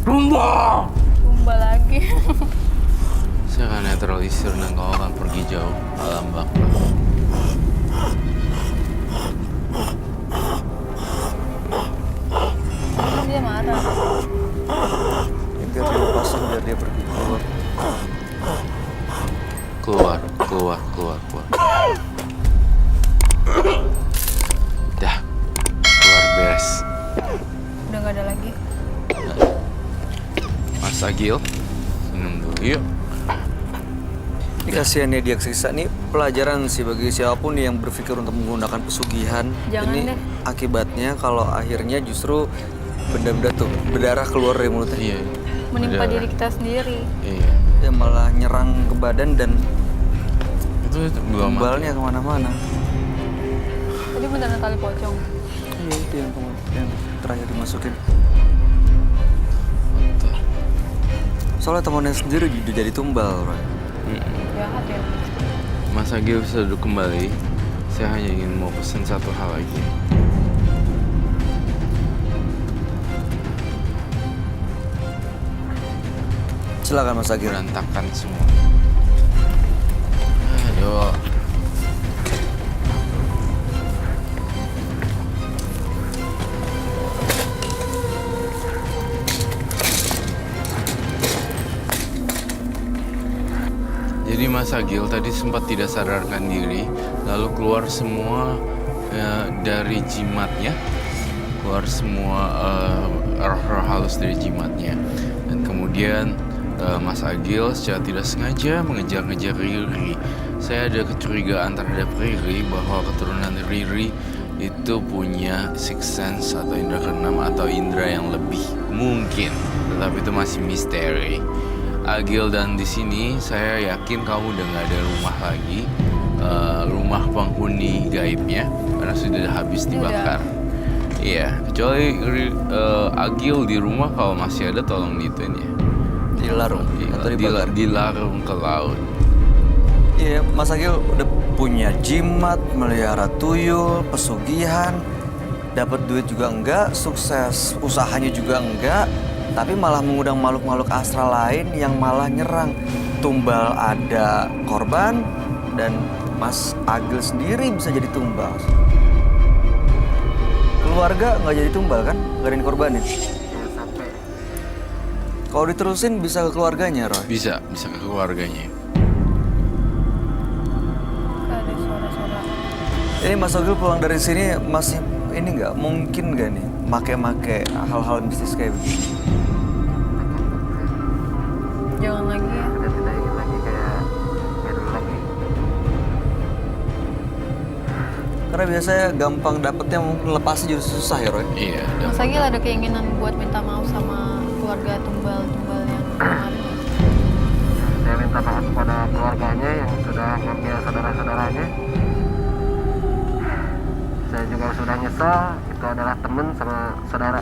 S2: Lumba lagi.
S5: Saya akan netralisir dan kau akan pergi jauh alam baka.
S2: Terus dia marah.
S1: Ya, biar dia lepasin, biar dia pergi keluar.
S5: Keluar. Dah, keluar beres.
S2: Udah nggak ada lagi.
S5: Mas Agil, minum dulu yuk.
S1: Ini kasihannya dia kesiksa nih, pelajaran sih bagi siapapun yang berpikir untuk menggunakan pesugihan.
S2: Jangan
S1: Ini
S2: deh.
S1: akibatnya kalau akhirnya justru benda-benda tuh berdarah keluar dari mulutnya.
S5: Iya.
S2: Menimpa
S5: Udah.
S2: diri kita sendiri.
S5: Iya.
S1: ya malah nyerang ke badan dan
S5: Itu belum
S1: tumbalnya kemana-mana.
S2: Tadi beneran tali pocong.
S1: Iya itu yang terakhir dimasukin. Soalnya temannya sendiri udah jadi tumbal, Roy.
S2: Jahat ya.
S5: Mas Agil bisa duduk kembali. Saya hanya ingin mau pesan satu hal lagi.
S1: Silakan Mas Agil.
S5: Berantakan semua. Aduh. Jadi Mas Agil tadi sempat tidak sadarkan diri, lalu keluar semua dari jimatnya, keluar semua roh-roh halus dari jimatnya. Dan kemudian Mas Agil secara tidak sengaja mengejar-ngejar Riri. Saya ada kecurigaan terhadap Riri bahwa keturunan Riri itu punya sixth sense atau indera keenam atau indera yang lebih mungkin, tetapi itu masih misteri. Agil, dan di sini saya yakin kamu udah nggak ada rumah lagi, rumah penghuni gaibnya karena sudah habis dibakar. Iya, kecuali Agil di rumah kalau masih ada tolong dituin ya.
S1: Dilarung atau dibakar?
S5: Dilarung ke laut.
S1: Iya, Mas Agil udah punya jimat, melihara tuyul, pesugihan, dapat duit juga enggak, sukses usahanya juga enggak, tapi malah mengundang makhluk-makhluk astral lain yang malah nyerang. Tumbal ada korban dan Mas Agil sendiri bisa jadi tumbal. Keluarga nggak jadi tumbal kan? Nggak ada yang korbanin. Kalau diterusin bisa ke keluarganya, Roy.
S5: Bisa ke keluarganya.
S2: Ada suara-suara.
S1: Ini Mas Agil pulang dari sini masih ini nggak mungkin nggak nih make hal-hal mistis kayak begini?
S2: Jangan lagi ya.
S6: Udah tidak ingin lagi kayak dulu lagi.
S1: Karena biasanya gampang dapetnya, mungkin lepasnya juga susah ya, Roy.
S5: Iya.
S2: Mas Agil ada keinginan buat minta maaf sama keluarga tumbal-tumbal yang kemarin.
S6: Saya minta maaf kepada keluarganya yang sudah mengambil saudara-saudaranya. Saya juga sudah nyesal, itu adalah teman sama saudara.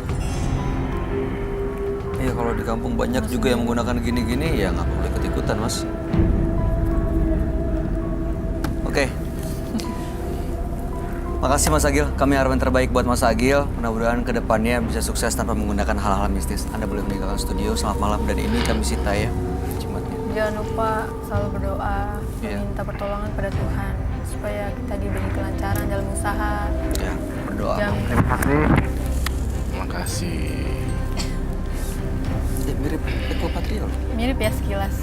S1: Iya, kalau di kampung banyak juga yang menggunakan gini-gini, ya nggak boleh ikut-ikutan, Mas. Oke. Makasih Mas Agil, kami harap yang terbaik buat Mas Agil. Mudah-mudahan kedepannya bisa sukses tanpa menggunakan hal-hal mistis. Anda boleh meninggalkan studio, selamat malam. Dan ini kami Sita ya, jimatnya.
S2: Jangan lupa selalu berdoa,
S1: Iya.
S2: meminta pertolongan pada Tuhan supaya kita diberi kelancaran dalam usaha.
S1: Ya, berdoa.
S2: Jangan
S6: Terima kasih.
S5: Terima kasih.
S1: Mirip Eko Patrio.
S2: mirip ya sekilas.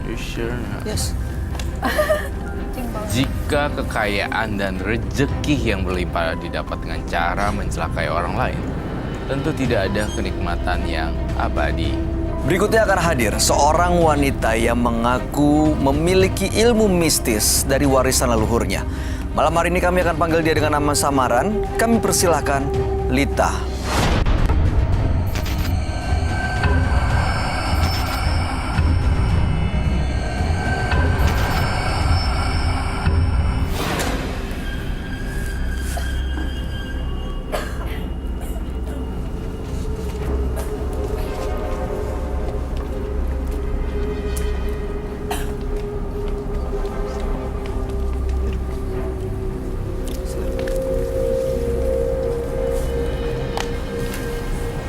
S5: You sure not?
S1: Yes.
S2: Cing banget.
S5: Jika kekayaan dan rejeki yang berlimpah didapat dengan cara mencelakai orang lain, tentu tidak ada kenikmatan yang abadi.
S1: Berikutnya akan hadir seorang wanita yang mengaku memiliki ilmu mistis dari warisan leluhurnya. Malam hari ini kami akan panggil dia dengan nama samaran. Kami persilahkan Lita.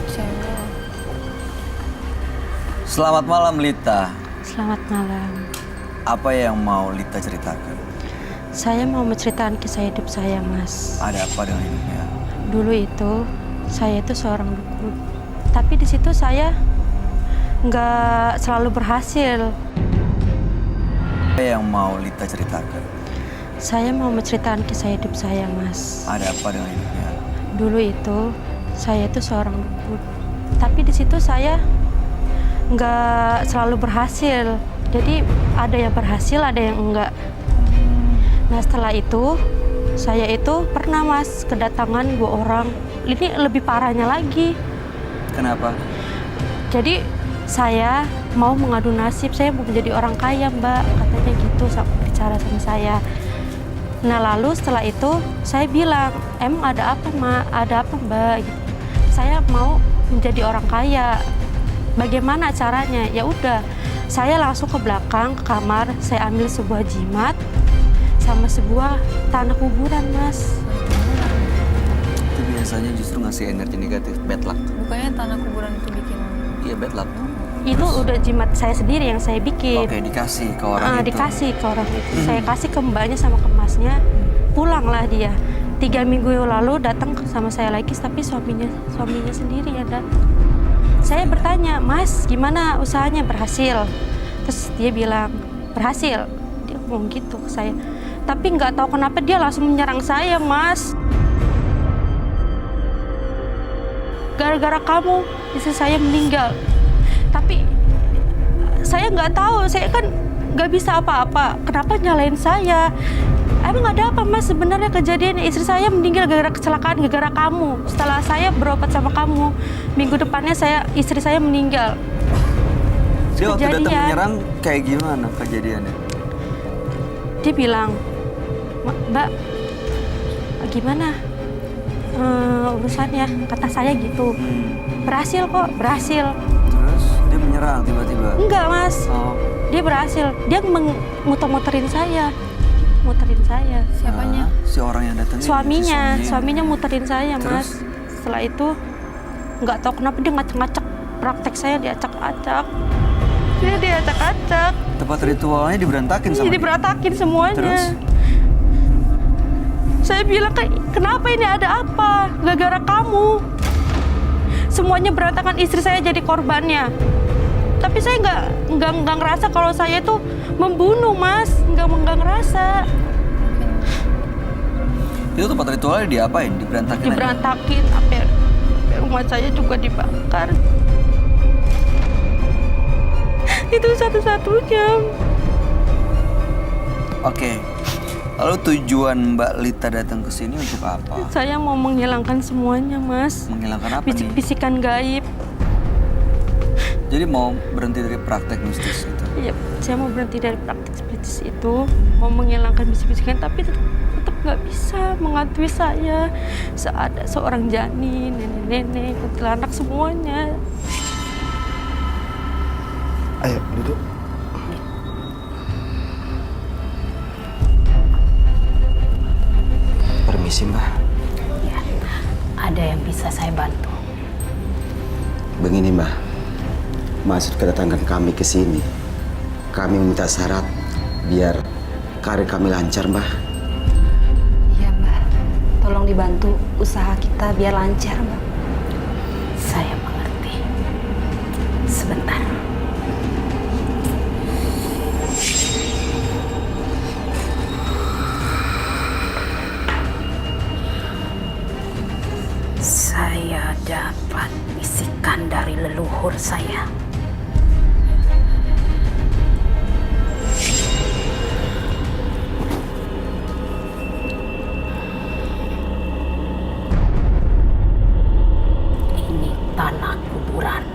S2: Cendol.
S1: Selamat malam Lita.
S7: Selamat malam.
S1: Apa yang mau Lita ceritakan?
S7: Saya mau menceritakan kisah hidup saya, Mas.
S1: Ada apa dengan hidupnya?
S7: Dulu itu, saya itu seorang dukun. Tapi di situ saya nggak selalu berhasil.
S1: Apa yang mau Lita ceritakan?
S7: Saya mau menceritakan kisah hidup saya, Mas.
S1: Ada apa dengan hidupnya?
S7: Dulu itu, saya itu seorang dukun. Tapi di situ saya nggak selalu berhasil. Jadi ada yang berhasil, ada yang enggak. Nah setelah itu, saya itu pernah Mas kedatangan 2 orang. Ini lebih parahnya lagi.
S1: Kenapa?
S7: Jadi saya mau mengadu nasib, saya mau menjadi orang kaya Mbak, katanya gitu bicara sama saya. Nah lalu setelah itu saya bilang, emang ada apa ada apa Mbak? Gitu. Saya mau menjadi orang kaya, bagaimana caranya? Ya udah, saya langsung ke belakang ke kamar, saya ambil sebuah jimat sama sebuah tanah kuburan Mas.
S1: Itu biasanya justru ngasih energi negatif, bad luck.
S2: Bukannya tanah kuburan itu bikin
S1: Iya, bad luck.
S7: Itu udah jimat saya sendiri yang saya bikin.
S1: Oke, dikasih ke orang itu.
S7: Dikasih ke orang itu. Saya kasih ke mbaknya sama ke masnya. Pulanglah dia. 3 minggu lalu datang sama saya lagi, tapi suaminya sendiri ya datang. Saya bertanya, Mas, gimana usahanya, berhasil? Terus dia bilang, berhasil. Dia ngomong gitu ke saya. Tapi nggak tahu kenapa dia langsung menyerang saya, Mas. Gara-gara kamu, istri saya meninggal. Tapi saya nggak tahu, saya kan nggak bisa apa-apa. Kenapa nyalain saya? Emang ada apa Mas sebenarnya kejadian istri saya meninggal gara-gara kecelakaan, gara-gara kamu. Setelah saya berobat sama kamu, minggu depannya istri saya meninggal.
S1: Dia waktu datang
S7: Kejadian.
S1: menyerang kayak gimana kejadiannya?
S7: Dia bilang, Mbak, gimana urusannya? Kata saya gitu. Berhasil kok, berhasil.
S1: Terus dia menyerang tiba-tiba?
S7: Enggak Mas,
S1: Oh.
S7: dia berhasil. Dia muter-muterin saya.
S2: siapanya?
S1: Si orang yang datang ini,
S7: Suaminya muterin saya
S1: Terus?
S7: Mas. Setelah itu nggak tahu kenapa dia ngacak-ngacak praktek saya, diacak-acak. Dia diacak-acak.
S1: Tempat ritualnya diberantakin sama
S7: Jadi
S1: dia.
S7: berantakin semuanya.
S1: Terus?
S7: Saya bilang, kenapa ini ada apa? Gara-gara kamu. Semuanya berantakan, istri saya jadi korbannya. Tapi saya nggak ngerasa kalau saya itu membunuh Mas, nggak ngerasa.
S1: Itu tempat ritualnya diapain? Diberantakin aja?
S7: Diberantakin, sampai rumah saya juga dibakar. Itu satu-satunya.
S1: Oke. Lalu tujuan Mbak Lita datang ke sini untuk apa?
S7: Saya mau menghilangkan semuanya, Mas.
S1: Menghilangkan apa nih?
S7: Bisik-bisikan gaib.
S1: Jadi mau berhenti dari praktek mistis itu?
S7: Iya, saya mau berhenti dari praktik mistis itu, mau menghilangkan bisik-bisikan, tapi tetap nggak bisa menghantui saya. Ada seorang janin, nenek-nenek, kuntilanak, semuanya.
S6: Ayo duduk.
S8: Permisi Mbak.
S9: Ya, ada yang bisa saya bantu.
S8: Begini Mbak, maksud kedatangan kami ke sini, kami meminta syarat biar karir kami lancar Mbak.
S9: Iya Mbak, tolong dibantu usaha kita biar lancar Mbak. Saya mengerti. Sebentar. Saya dapat bisikan dari leluhur saya. Ini tanah kuburan.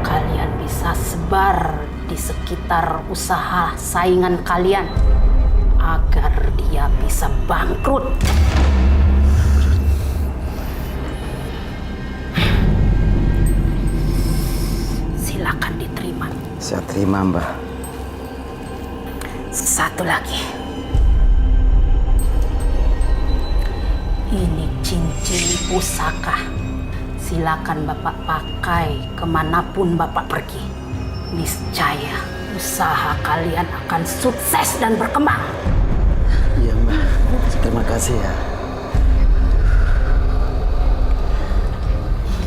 S9: Kalian bisa sebar di sekitar usaha saingan kalian agar dia bisa bangkrut. Silakan diterima.
S8: Saya terima Mbak.
S9: Satu lagi. Ini cincin pusaka. Silakan Bapak pakai kemanapun Bapak pergi. Niscaya usaha kalian akan sukses dan berkembang.
S8: Iya Mbak, terima kasih ya.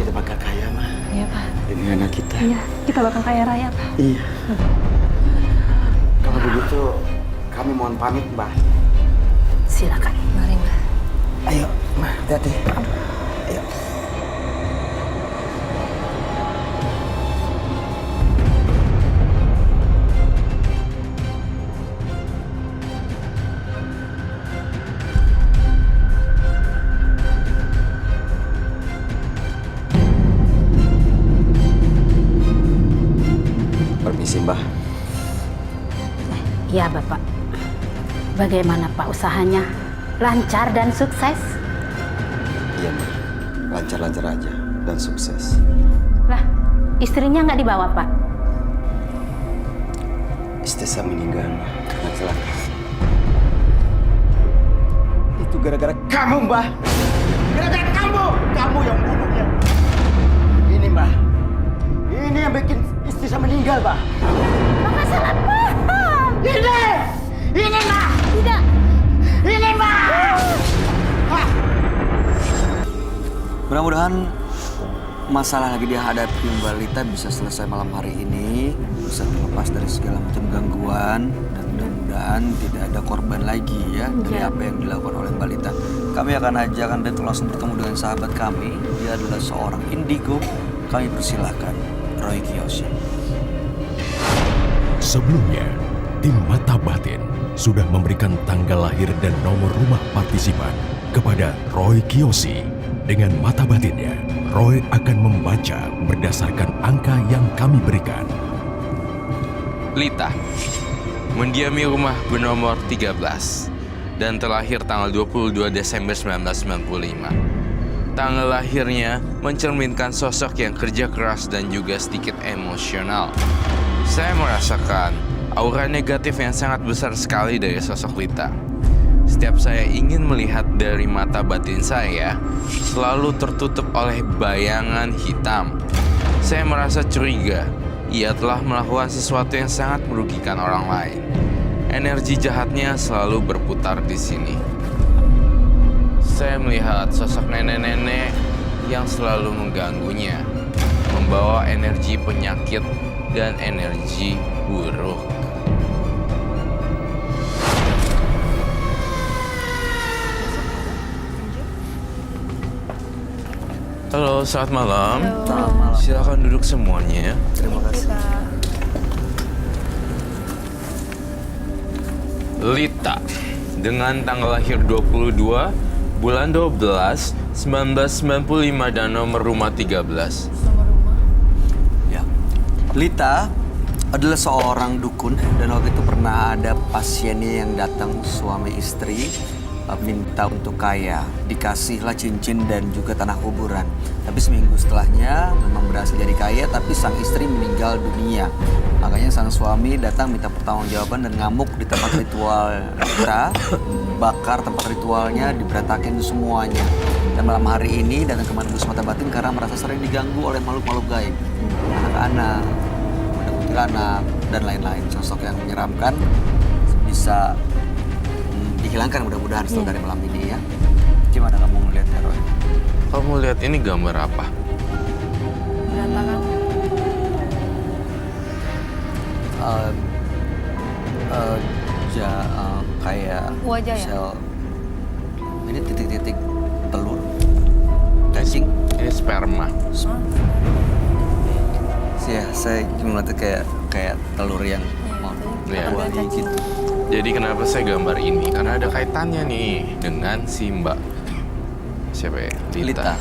S8: Kita bakal kaya Mbak.
S9: Iya Pak.
S8: Demi anak kita.
S9: Iya, kita bakal kaya raya Pak.
S8: Iya. Kalau begitu, kami mohon pamit Mbak.
S9: Silakan. Mari Mbak.
S8: Ayo Mbak, hati-hati. Ayo.
S9: Ya, Bapak. Bagaimana Pak usahanya? Lancar dan sukses?
S8: Iya, Mbak. Lancar-lancar aja dan sukses.
S9: Lah, istrinya nggak dibawa, Pak?
S8: Istri saya meninggal, Mbak, karena celaka. Itu gara-gara kamu, Mbak. Gara-gara kamu. Kamu yang bunuhnya. Ini, Mbak. Ini yang bikin istri saya meninggal, Mbak.
S9: Bapak salah paham.
S8: Ini, Mbak.
S9: Tidak.
S8: Ini, Mbak.
S1: Mudah-mudahan masalah lagi dihadapi Mbak Lita bisa selesai malam hari ini, bisa terlepas dari segala macam gangguan, dan mudah-mudahan tidak ada korban lagi ya dari apa yang dilakukan oleh Mbak Lita. Kami akan ajak Anda untuk langsung bertemu dengan sahabat kami. Dia adalah seorang indigo. Kami persilahkan Roy Kiyoshi.
S4: Sebelumnya, tim Mata Batin sudah memberikan tanggal lahir dan nomor rumah partisipan kepada Roy Kiyoshi. Dengan mata batinnya, Roy akan membaca berdasarkan angka yang kami berikan.
S5: Lita mendiami rumah bernomor 13 dan terlahir tanggal 22 Desember 1995. Tanggal lahirnya mencerminkan sosok yang kerja keras dan juga sedikit emosional. Saya merasakan aura negatif yang sangat besar sekali dari sosok Lita. Setiap saya ingin melihat dari mata batin saya, selalu tertutup oleh bayangan hitam. Saya merasa curiga, ia telah melakukan sesuatu yang sangat merugikan orang lain. Energi jahatnya selalu berputar di sini. Saya melihat sosok nenek-nenek yang selalu mengganggunya, membawa energi penyakit dan energi buruk. Halo, selamat malam.
S1: Selamat malam.
S5: Silakan duduk semuanya.
S1: Terima kasih.
S5: Lita, dengan tanggal lahir 22 bulan 12 1995 dan nomor rumah 13.
S1: Ya. Lita adalah seorang dukun dan waktu itu pernah ada pasiennya yang datang, suami istri, minta untuk kaya, dikasihlah cincin dan juga tanah kuburan. Tapi seminggu setelahnya memang berhasil jadi kaya, tapi sang istri meninggal dunia. Makanya sang suami datang minta pertanggungjawaban dan ngamuk di tempat ritual kita, bakar tempat ritualnya, diberantakin semuanya. Dan malam hari ini datang ke Manus Mata Batin karena merasa sering diganggu oleh makhluk-makhluk gaib, anak-anak, kuntilanak dan lain-lain. Sosok yang menyeramkan bisa dihilangkan mudah-mudahan setelah dari malam ini ya. Gimana kamu melihatnya, Roy?
S5: Kamu lihat ini gambar apa?
S2: Berantakan.
S1: Kayak
S2: Wajah ya?
S1: sel. Ini titik-titik telur, cacing.
S5: Ini sperma.
S1: Ya, saya melihatnya kayak telur yang mau
S5: Iya.
S1: buahi gitu.
S5: Jadi kenapa saya gambar ini? Karena ada kaitannya nih dengan si Mbak siapa ya?
S1: Lita.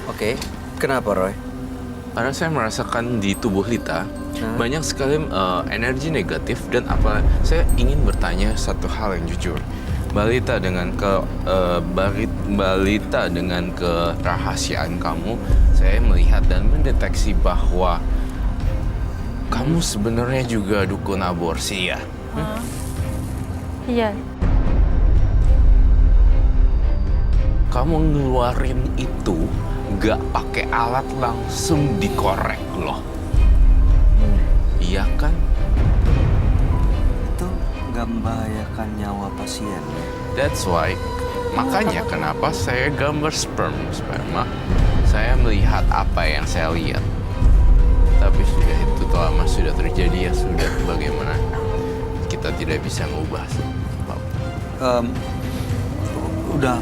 S1: Oke, kenapa Roy?
S5: Karena saya merasakan di tubuh Lita banyak sekali energi negatif dan apa? Saya ingin bertanya satu hal yang jujur. Mbak Lita dengan kerahasiaan kamu, saya melihat dan mendeteksi bahwa kamu sebenarnya juga dukun aborsi ya?
S7: Iya.
S5: Kamu ngeluarin itu gak pakai alat, langsung dikorek loh. Iya kan?
S1: Itu nggak membahayakan nyawa pasien.
S5: That's why. Makanya kenapa saya gambar sperma. Saya melihat apa yang saya lihat. Tapi sudah itu lama sudah terjadi, ya sudah, bagaimana? Kita tidak bisa mengubah
S1: Udah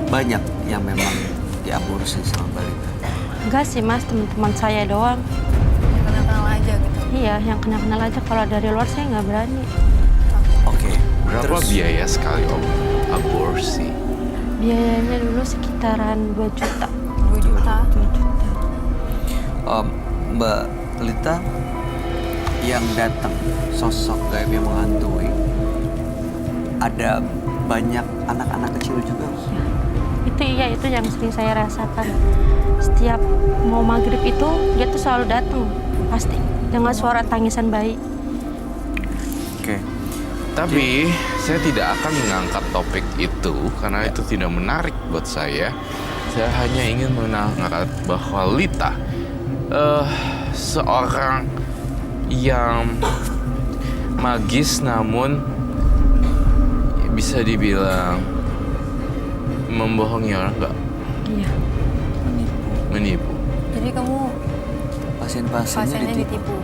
S1: banyak yang memang diaborsi sama Mbak Lita.
S7: Enggak sih mas, teman-teman saya doang.
S2: Yang kenal-kenal aja gitu.
S7: Iya, yang kenal-kenal aja. Kalau dari luar saya nggak berani.
S1: Oke.
S5: Berapa
S1: Terus,
S5: biaya sekali aborsi?
S7: Biayanya dulu sekitaran 2 juta.
S2: 2 juta.
S1: Mbak Lita yang datang, sosok gaib yang menghantui, ada banyak anak-anak kecil juga.
S7: Itu yang sering saya rasakan. Setiap mau maghrib itu dia tuh selalu datang pasti dengan suara tangisan bayi.
S1: Oke.
S5: Tapi saya tidak akan mengangkat topik itu karena itu tidak menarik buat saya. Saya hanya ingin mengangkat bahwa Lita seorang yang magis namun bisa dibilang membohongi orang, nggak?
S7: Iya.
S5: Menipu.
S2: Jadi kamu
S1: Pasien-pasiennya
S2: pasiennya
S1: ditipu.
S2: ditipu.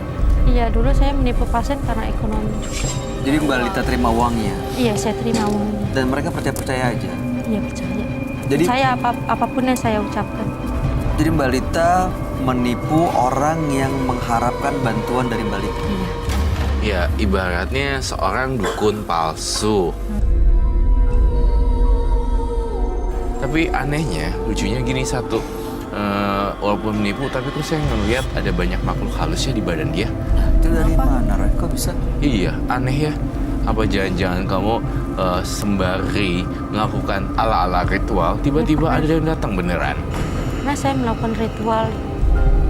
S7: Iya, dulu saya menipu pasien karena ekonomi juga.
S1: Jadi Mbak Lita terima uangnya
S7: Iya, saya terima uangnya.
S1: dan mereka percaya-percaya aja.
S7: Iya, percaya.
S1: Jadi
S7: Saya apapun yang saya ucapkan.
S1: Jadi Mbak Lita menipu orang yang mengharapkan bantuan dari Mbak Lita.
S7: Iya.
S5: Ya, ibaratnya seorang dukun palsu. Tapi anehnya, lucunya gini satu, walaupun menipu, tapi kok saya ngelihat ada banyak makhluk halusnya di badan dia.
S1: Itu dari mana, Roy? Kok bisa?
S5: Iya, aneh ya. Apa jangan-jangan kamu sembari melakukan ala-ala ritual, tiba-tiba ada yang datang beneran?
S7: Karena saya melakukan ritual.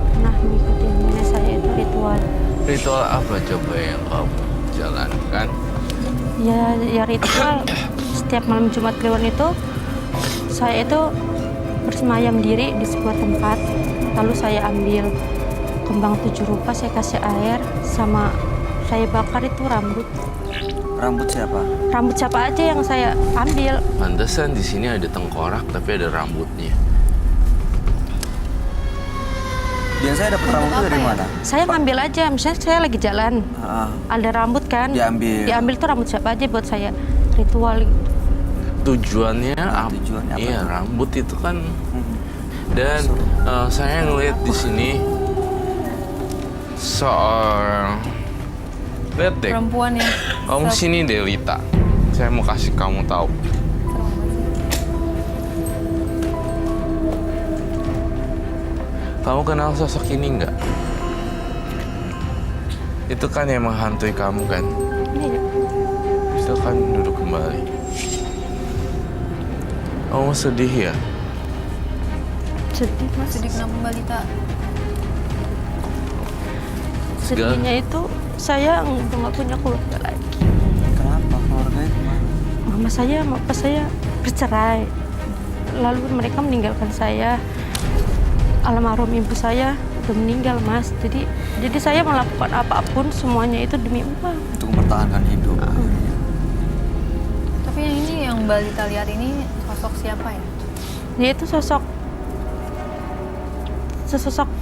S7: Pernah mengikuti nenek saya itu ritual.
S5: Ritual apa coba yang kamu jalankan?
S7: Ya ritual setiap malam Jumat Kliwon itu saya itu bersemayam diri di sebuah tempat, lalu saya ambil kembang 7 rupa, saya kasih air, sama saya bakar itu rambut.
S1: Rambut siapa?
S7: Rambut siapa aja yang saya ambil.
S5: Pantesan di sini ada tengkorak tapi ada rambutnya.
S1: Biasanya dapat rambut itu dari mana?
S7: Saya ngambil aja, misalnya saya lagi jalan,
S1: Ah,
S7: ada rambut kan,
S1: Diambil.
S7: diambil tuh rambut siapa aja buat saya ritual gitu.
S5: Tujuannya apa?
S1: tujuannya apa
S5: Iya,
S1: tuh?
S5: rambut itu kan. Dan saya ngeliat di sini seorang, lihat deh,
S2: Perempuan ya.
S5: kamu sini deh Lita. Saya mau kasih kamu tahu. Kamu kenal sosok ini nggak? Itu kan yang menghantui kamu kan?
S7: Ini
S5: Silakan duduk kembali. Kamu sedih ya?
S7: sedih mas.
S2: Sedih kenapa Mbak Lita?
S7: Sedihnya itu saya udah nggak punya keluarga lagi.
S1: Kenapa? Keluarganya kemana?
S7: Mama saya, sama papa saya bercerai. Lalu mereka meninggalkan saya. Almarhum ibu saya udah meninggal mas. Jadi saya melakukan apapun semuanya itu demi uang.
S1: Untuk mempertahankan hidup.
S2: Tapi yang ini yang Mbak Lita lihat ini sosok siapa ya?
S7: Dia itu sosok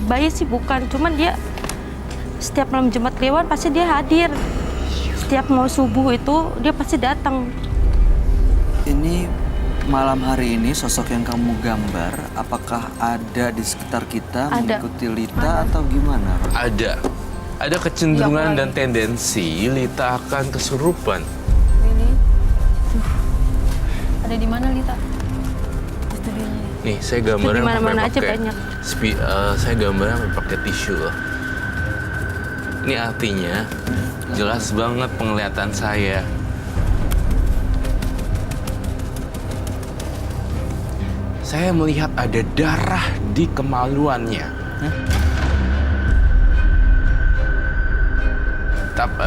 S7: bayi sih bukan, cuman dia setiap malam Jumat Kliwon pasti dia hadir. Setiap mau subuh itu dia pasti datang.
S1: Ini malam hari ini sosok yang kamu gambar, apakah ada di sekitar kita
S7: Ada.
S1: mengikuti Lita atau gimana? Roy?
S5: Ada kecenderungan
S2: Iya,
S5: dan tendensi Lita akan kesurupan.
S2: Really? Ada di mana Lita? Di studionya.
S5: Nih, saya gambarnya
S7: Di mana-mana aja
S5: pakai
S7: banyak.
S5: saya gambarnya pakai tisu loh. Ini artinya jelas banget penglihatan saya. Saya melihat ada darah di kemaluannya.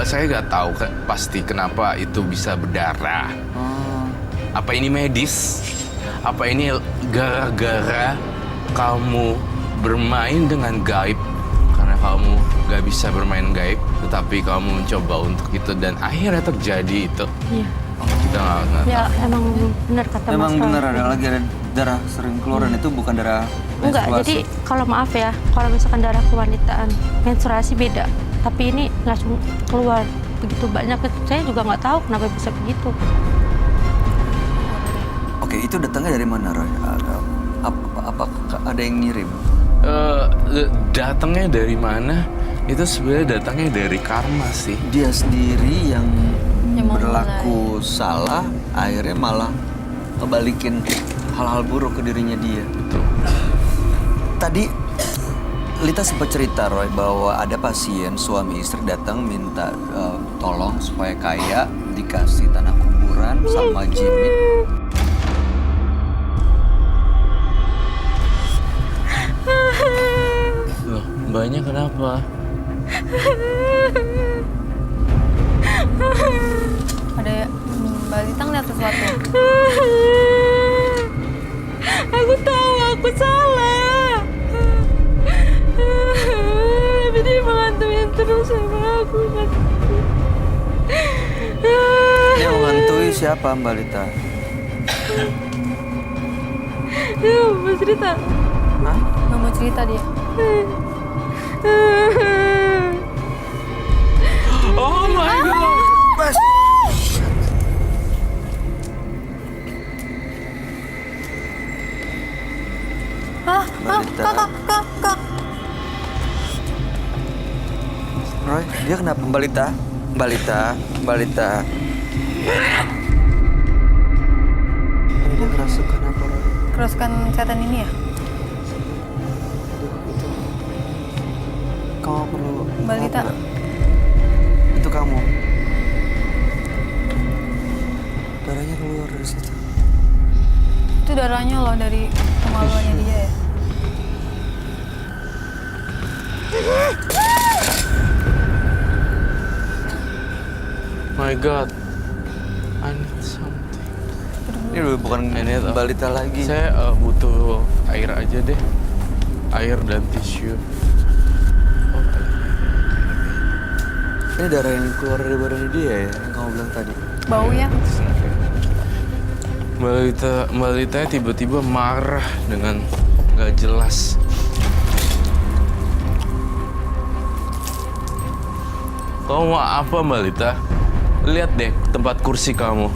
S5: Saya nggak tahu pasti kenapa itu bisa berdarah.
S1: Oh,
S5: Apa ini medis? Apa ini gara-gara kamu bermain dengan gaib? Karena kamu gak bisa bermain gaib, tetapi kamu mencoba untuk itu dan akhirnya terjadi itu.
S7: Iya.
S5: Kita nggak
S7: Ya emang benar kata
S1: memang
S7: Mas.
S1: benar ada lagi ada darah sering keluar dan itu bukan darah
S7: Enggak,
S1: menstruasi.
S7: jadi kalau maaf ya, kalau misalkan darah kewanitaan, menstruasi beda. Tapi ini langsung keluar begitu banyak. Saya juga nggak tahu kenapa bisa begitu.
S1: Oke, itu datangnya dari mana, Roy? Apa ada yang ngirim?
S5: datangnya dari mana? Itu sebenarnya datangnya dari karma sih.
S1: Dia sendiri yang
S2: Yang
S1: berlaku salah, akhirnya malah ngebalikin hal-hal buruk ke dirinya dia.
S5: Betul.
S1: Tadi Lita sempat cerita Roy bahwa ada pasien suami istri datang minta tolong supaya kaya dikasih tanah kuburan sama Jimmy.
S5: Loh, mbaknya kenapa?
S2: Ada Mbak Lita ngeliat sesuatu.
S7: Aku tahu aku salah. Tapi dia menghantui terus sama aku.
S1: Yang menghantui siapa Mbak Lita?
S7: Dia mau cerita.
S1: Hah?
S2: Nggak mau cerita dia.
S5: Oh my god.
S1: Mas.
S2: Hah?
S1: Mbak Lita.
S2: Kak.
S1: Roy, dia kenapa Mbak Lita? Mbak Lita. Dia kerasukan apa Roy?
S2: Kerasukan setan ini ya?
S1: Kamu perlu
S2: Mbak Lita.
S1: apa? Itu kamu. Darahnya keluar dari situ.
S2: Itu darahnya loh dari kemaluannya dia ya.
S5: My god. I need something.
S1: Ini udah bukan
S5: Ini tuh.
S1: Mbak Lita lagi.
S5: Saya butuh air aja deh. Air dan tisu. Oh,
S1: Ini darah yang keluar dari badannya dia ya, yang kamu bilang tadi.
S2: Bau ya?
S5: Mbak Lita tiba-tiba marah dengan gak jelas. Kamu mau apa Mbak Lita? Lihat deh tempat kursi kamu.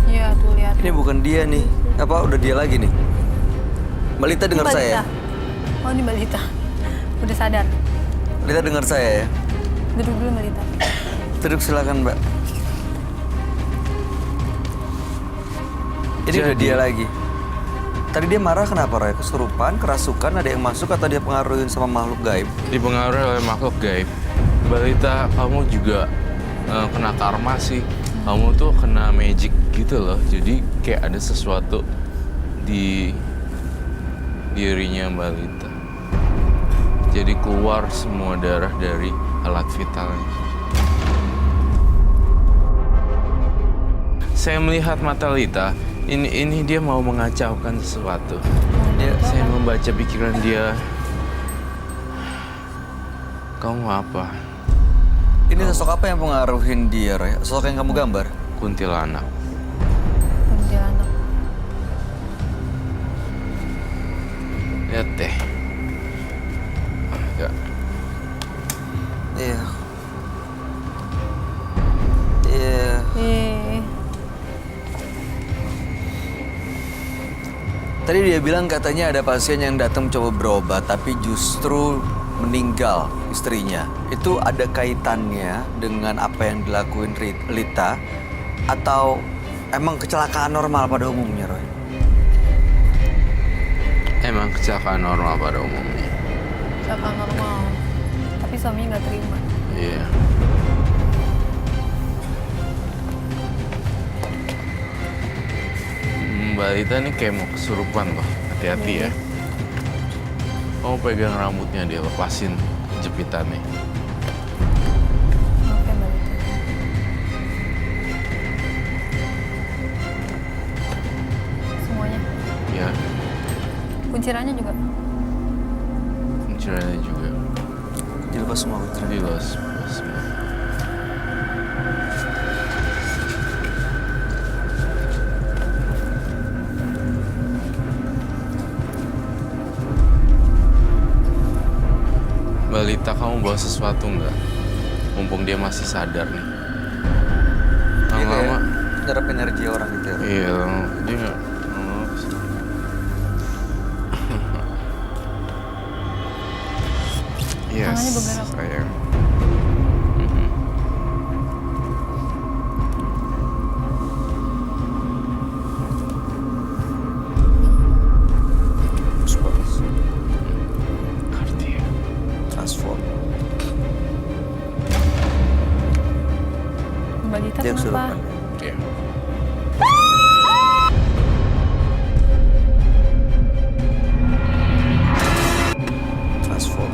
S2: Iya tuh lihat.
S1: Ini bukan dia nih. Apa udah dia lagi nih? Mbak Lita dengar
S2: Mbak
S1: saya.
S2: Lita. Oh ini Mbak Lita. Udah sadar.
S1: Mbak Lita dengar saya ya.
S2: Duduk dulu Mbak Lita.
S1: Duduk silakan Mbak. Ini udah
S5: Jadi-
S1: dia lagi. Tadi dia marah kenapa Roy? Kesurupan, kerasukan, ada yang masuk atau dia pengaruhin sama makhluk gaib?
S5: Dipengaruhi oleh makhluk gaib. Mbak Lita, kamu juga kena karma sih. Kamu tuh kena magic gitu loh. Jadi kayak ada sesuatu di dirinya Mbak Lita. Jadi keluar semua darah dari alat vitalnya. Saya melihat mata Lita. Ini dia mau mengacaukan sesuatu. Saya membaca pikiran dia. Kamu apa?
S1: Ini sosok apa yang pengaruhin dia Roy? Sosok yang kamu gambar?
S5: Kuntilanak.
S2: Kuntilanak.
S5: Lihat deh. Enggak.
S1: Iya. Iya. Tadi dia bilang katanya ada pasien yang datang coba berobat tapi justru meninggal istrinya. Itu ada kaitannya dengan apa yang dilakuin Lita atau emang kecelakaan normal pada umumnya, Roy?
S5: Emang kecelakaan normal pada umumnya.
S2: Kecelakaan normal. Tapi suaminya nggak terima.
S5: Iya. Mbak Lita nih kayak mau kesurupan loh. Hati-hati ya. Kamu pegang rambutnya dia, lepasin jepitannya.
S2: Oke Mbak Lita. Semuanya.
S5: Ya,
S2: Kuncirannya juga.
S5: kuncirannya juga.
S1: Dilepas semua kunciran.
S5: Dilos. Mbak Lita, kamu bawa sesuatu nggak? Mumpung dia masih sadar nih.
S1: Dia kayak
S5: Lama-lama,
S1: nyerap energi orang gitu ya. Roy?
S5: iya, dia nggak. Yes,
S2: Tangannya bergerak.
S5: sayang.
S1: Bagus banget.
S5: Ngerti ya? Ya.
S1: Transform.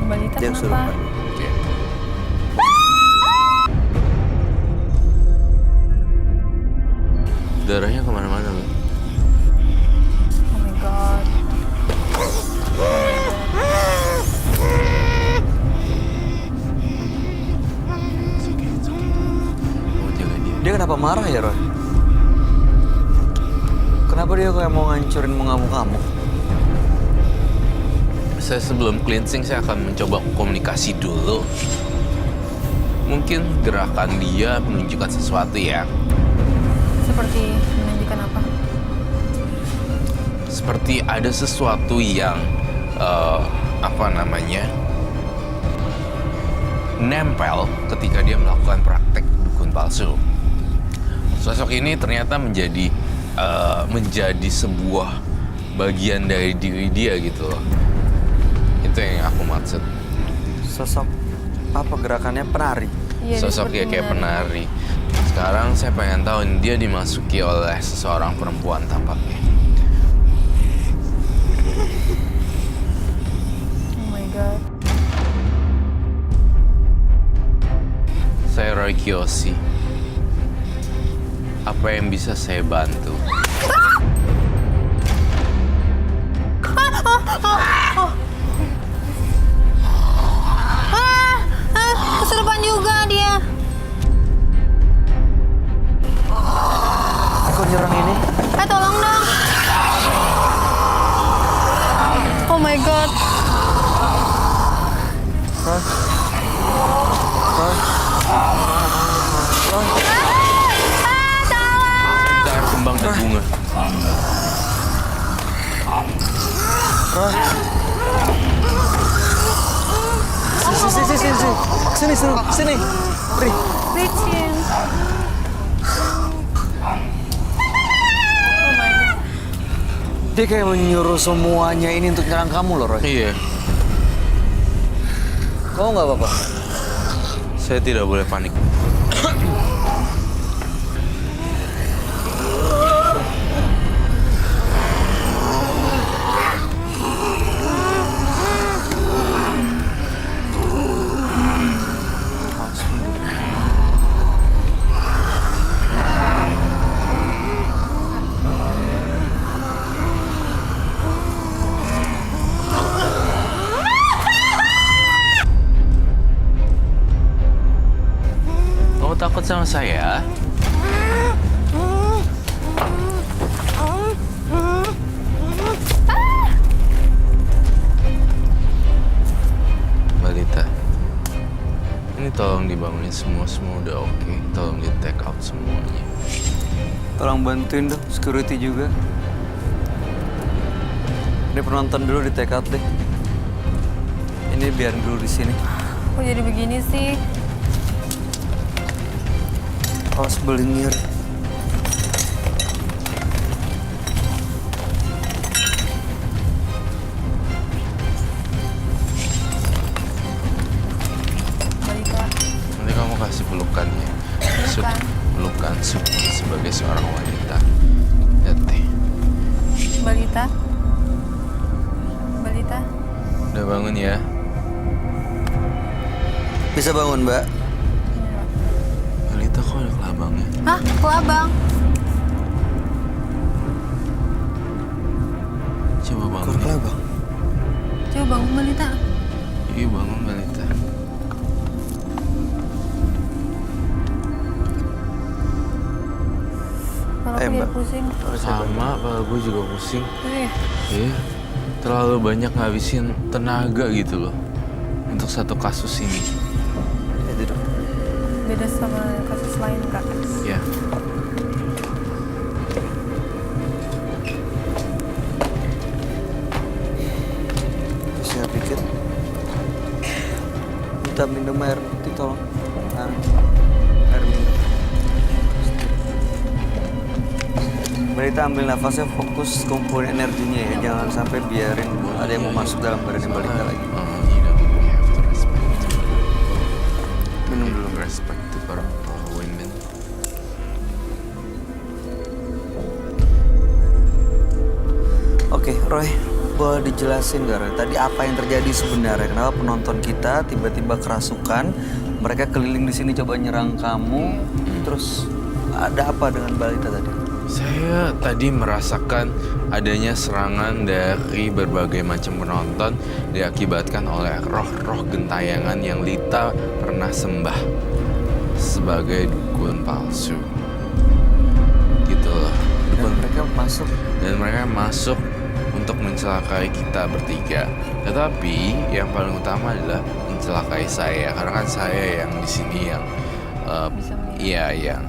S2: Balita
S1: Dia
S2: kenapa?
S1: kesurupan.
S5: Ya. Darahnya kemana-mana loh.
S2: Oh my god.
S5: Mau jaga dia.
S1: Dia kenapa marah ya, Roy? Kenapa dia kayak mau ngancurin mengamuk-ngamuk?
S5: Saya sebelum cleansing saya akan mencoba komunikasi dulu. Mungkin gerakan dia menunjukkan sesuatu ya.
S2: Seperti menunjukkan apa?
S5: Seperti ada sesuatu yang nempel ketika dia melakukan praktek dukun palsu. Sosok ini ternyata menjadi sebuah bagian dari diri dia gitu loh. Itu yang aku maksud.
S1: Sosok apa gerakannya? Penari.
S2: Iya, dia
S5: Sosoknya
S2: seperti
S5: kayak
S2: menari.
S5: penari. Sekarang saya pengen tahu dia dimasuki oleh seseorang perempuan tampaknya.
S2: Oh my god.
S5: Saya Roy Kiyoshi. Apa yang bisa saya bantu?
S2: Kesurupan juga dia.
S1: Kok nyerang ini?
S2: Tolong dong. Oh my god.
S1: Roy. Roy. Roy.
S5: Kita air kembang dan bunga.
S1: Roy. Sini. Beri.
S2: Licin. Oh my god.
S1: Dia kayak menyuruh semuanya ini untuk nyerang kamu loh, Roy.
S5: Iya,
S1: Kamu nggak apa-apa?
S5: saya tidak boleh panik. Kamu takut sama saya? Balita, ini tolong dibangunin semua udah oke. Tolong di take out semuanya.
S1: Tolong bantuin dong, security juga. Ini penonton dulu di take out deh. Ini biarin dulu di sini.
S2: Kok jadi begini sih?
S1: Awas belinger.
S2: Balita.
S5: Nanti kamu kasih pelukannya. Pelukan sebagai seorang wanita. Lihat deh.
S2: Balita. Balita.
S5: Udah bangun ya.
S1: Bisa bangun, Mbak.
S5: Balita kok ada kelabangnya?
S2: Hah? Kelabang?
S5: Coba bangun.
S1: Keluar kelabang.
S2: Coba bangun Balita.
S5: Iya bangun Balita.
S2: Kalau aku
S1: Mbak.
S2: jadi pusing.
S5: Sama, kepala gue juga pusing.
S2: Ih,
S5: Iya, terlalu banyak ngabisin tenaga gitu loh untuk satu kasus ini.
S1: Ya, duduk.
S2: beda sama kasus lain Kak.
S5: Ya.
S1: Saya pikir minta minum air putih tolong. Air minum. Balita ambil nafasnya, fokus kumpulin energinya ya. Jangan sampai biarin ada yang mau masuk dalam badan Balita lagi. Minum dulu.
S5: Respect to para women.
S1: Oke, Roy, boleh dijelasin gak, Roy? Tadi apa yang terjadi sebenarnya? Kenapa penonton kita tiba-tiba kerasukan? Mereka keliling di sini coba nyerang kamu. Terus ada apa dengan balita tadi?
S5: Saya tadi merasakan adanya serangan dari berbagai macam penonton diakibatkan oleh roh-roh gentayangan yang Lita pernah sembah sebagai dukun palsu. Gitu loh.
S1: Dan mereka masuk untuk mencelakai kita bertiga. Tetapi yang paling utama adalah mencelakai saya, karena kan saya yang di sini yang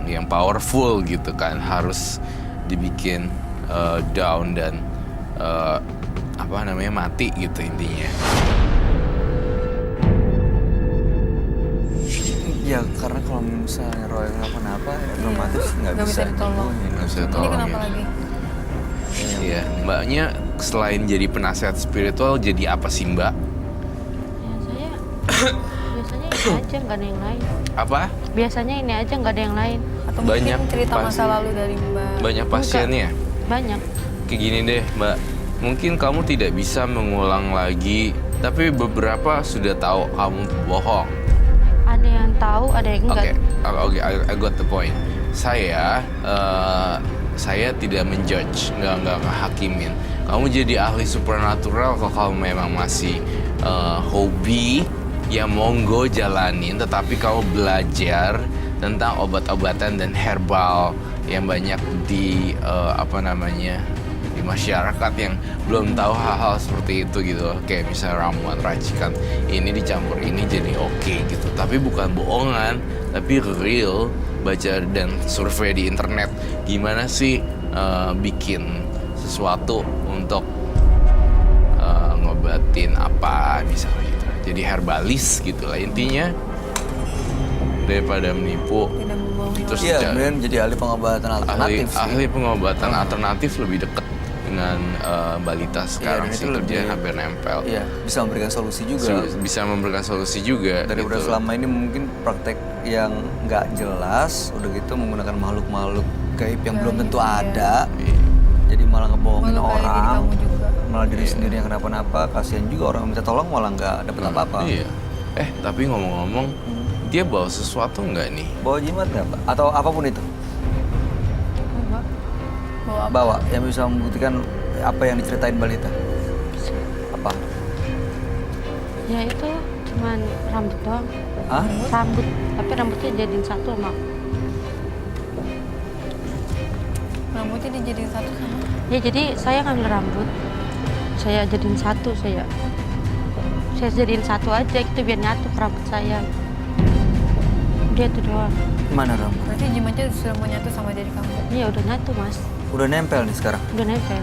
S1: yang powerful gitu kan, harus dibikin down dan mati gitu intinya. Ya karena kalau misalnya Roy kenapa-napa, otomatis nggak bisa
S2: ditolong.
S5: Nggak bisa
S2: Ini
S5: tolong.
S2: kenapa lagi?
S5: Iya, mbaknya selain jadi penasehat spiritual, jadi apa sih mbak?
S7: Ya saya biasanya ini aja nggak ada yang lain.
S5: Apa?
S7: Biasanya ini aja nggak ada yang lain.
S2: Atau
S5: Banyak
S2: mungkin cerita masa
S5: pasien.
S2: lalu dari Mbak.
S5: Banyak pasiennya?
S7: Banyak.
S5: Kayak gini deh mbak, mungkin kamu tidak bisa mengulang lagi, tapi beberapa sudah tahu kamu bohong.
S7: Ada yang tahu, ada yang enggak.
S5: Oke, I got the point. Saya tidak menjudge, nggak ngehakimin. Kamu jadi ahli supernatural kalau kamu memang masih hobi, ya monggo jalanin. Tetapi kamu belajar tentang obat-obatan dan herbal yang banyak di di masyarakat yang belum tahu hal-hal seperti itu gitu. Kayak misalnya ramuan racikan ini dicampur ini jadi oke gitu. Tapi bukan bohongan, tapi real. Baca dan survei di internet gimana sih bikin sesuatu untuk ngobatin apa misalnya gitu. Jadi herbalis gitu lah intinya, daripada menipu.
S2: Tidak membohongi
S5: Terus
S2: orang.
S1: Iya, kemudian jadi ahli pengobatan alternatif sih.
S5: ahli pengobatan alternatif lebih dekat dengan balita sekarang
S1: dan
S5: sih,
S1: itu
S5: kerjaan
S1: lebih-
S5: hampir nempel.
S1: Iya, bisa memberikan solusi juga.
S5: Bisa memberikan solusi juga
S1: Daripada
S5: gitu.
S1: selama ini mungkin praktek yang nggak jelas, udah gitu menggunakan makhluk-makhluk gaib yang belum tentu ada.
S5: Iya.
S1: Jadi malah ngebohongin
S2: Melukai diri
S1: orang,
S2: kamu juga.
S1: malah diri sendiri yang kenapa-napa. Kasihan juga orang minta tolong malah nggak dapet apa-apa.
S5: Iya. Tapi ngomong-ngomong, dia bawa sesuatu nggak nih?
S1: Bawa jimat nggak, Pak? Atau apapun itu?
S2: Bawa apa?
S1: Bawa yang bisa membuktikan apa yang diceritain balita. Apa?
S7: Ya itu cuman rambut doang.
S1: Hah?
S7: Rambut, tapi rambutnya jadiin satu sama aku.
S2: Rambutnya dijadiin satu sama.
S7: Ya jadi saya ngambil rambut, saya jadiin satu, saya jadiin satu aja gitu biar nyatu ke rambut saya. Dia itu doang.
S1: Mana rambut?
S2: Berarti jimatnya sudah menyatu sama diri kamu.
S7: Iya udah nyatu mas,
S1: Udah nempel nih sekarang.
S7: udah nempel.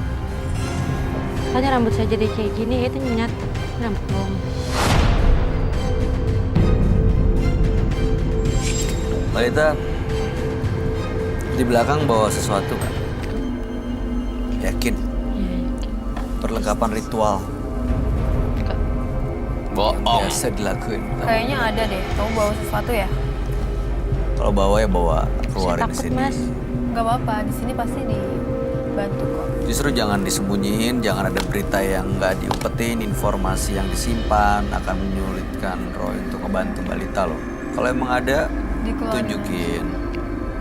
S7: Makanya rambut saya jadi kayak gini itu nyatu, rambut doang.
S1: Balita di belakang bawa sesuatu kan? Yakin?
S7: Iya,
S1: Perlengkapan ritual
S7: enggak.
S1: yang
S5: Bohong.
S1: biasa dilakuin.
S2: Kayaknya ada deh. Kamu bawa sesuatu ya?
S1: Kalau bawa ya bawa
S7: Saya
S1: keluarin di
S7: takut
S1: sini.
S7: mas.
S2: Gak apa-apa. Di sini pasti dibantu kok.
S1: Justru jangan disembunyiin, jangan ada berita yang nggak diumpetin, informasi yang disimpan akan menyulitkan Roy untuk membantu balita loh. Kalau emang ada,
S2: Dikeluarin.
S1: tunjukin.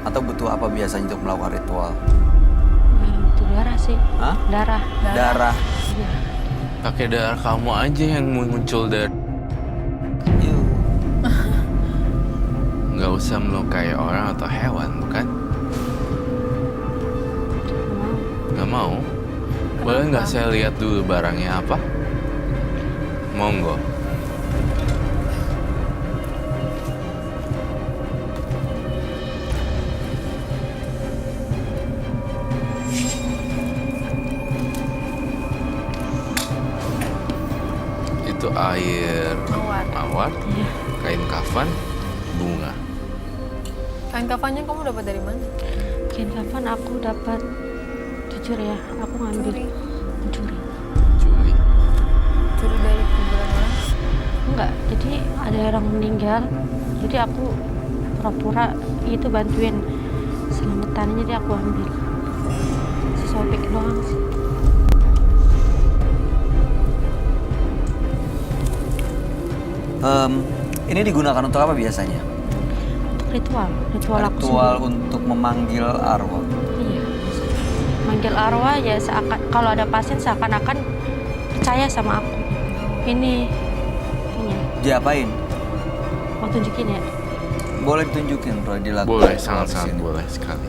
S1: Atau butuh apa biasanya untuk melakukan ritual?
S7: Itu darah sih,
S1: Hah?
S7: darah.
S1: Darah.
S7: Iya.
S5: Pakai darah kamu aja yang muncul dari.
S1: Yuh.
S5: Nggak usah melukai orang atau hewan, bukan? Nggak mau? Boleh nggak saya lihat dulu barangnya apa? Monggo. Itu air
S2: Mawar.
S5: mawar,
S7: Iya.
S5: kain kafan, bunga.
S2: Kain kafannya kamu dapat dari mana?
S7: Kain kafan aku dapat, jujur ya, aku ngambil
S2: Curi.
S7: mencuri.
S5: Juli.
S2: Curi dari kuburan orang.
S7: Enggak, jadi ada orang meninggal, Jadi aku pura-pura itu bantuin selamatannya, jadi aku ambil sesobek doang sih.
S1: Ini digunakan untuk apa biasanya?
S7: Untuk ritual aku
S1: Ritual
S7: sendiri.
S1: untuk memanggil arwah.
S7: Iya, manggil arwah ya kalau ada pasien seakan-akan percaya sama aku. Ini
S1: Diapain?
S7: mau tunjukin ya.
S1: Boleh ditunjukin, Roy, dilakukan.
S5: Boleh,
S1: di
S5: sangat-sangat
S1: sini.
S5: boleh sekali.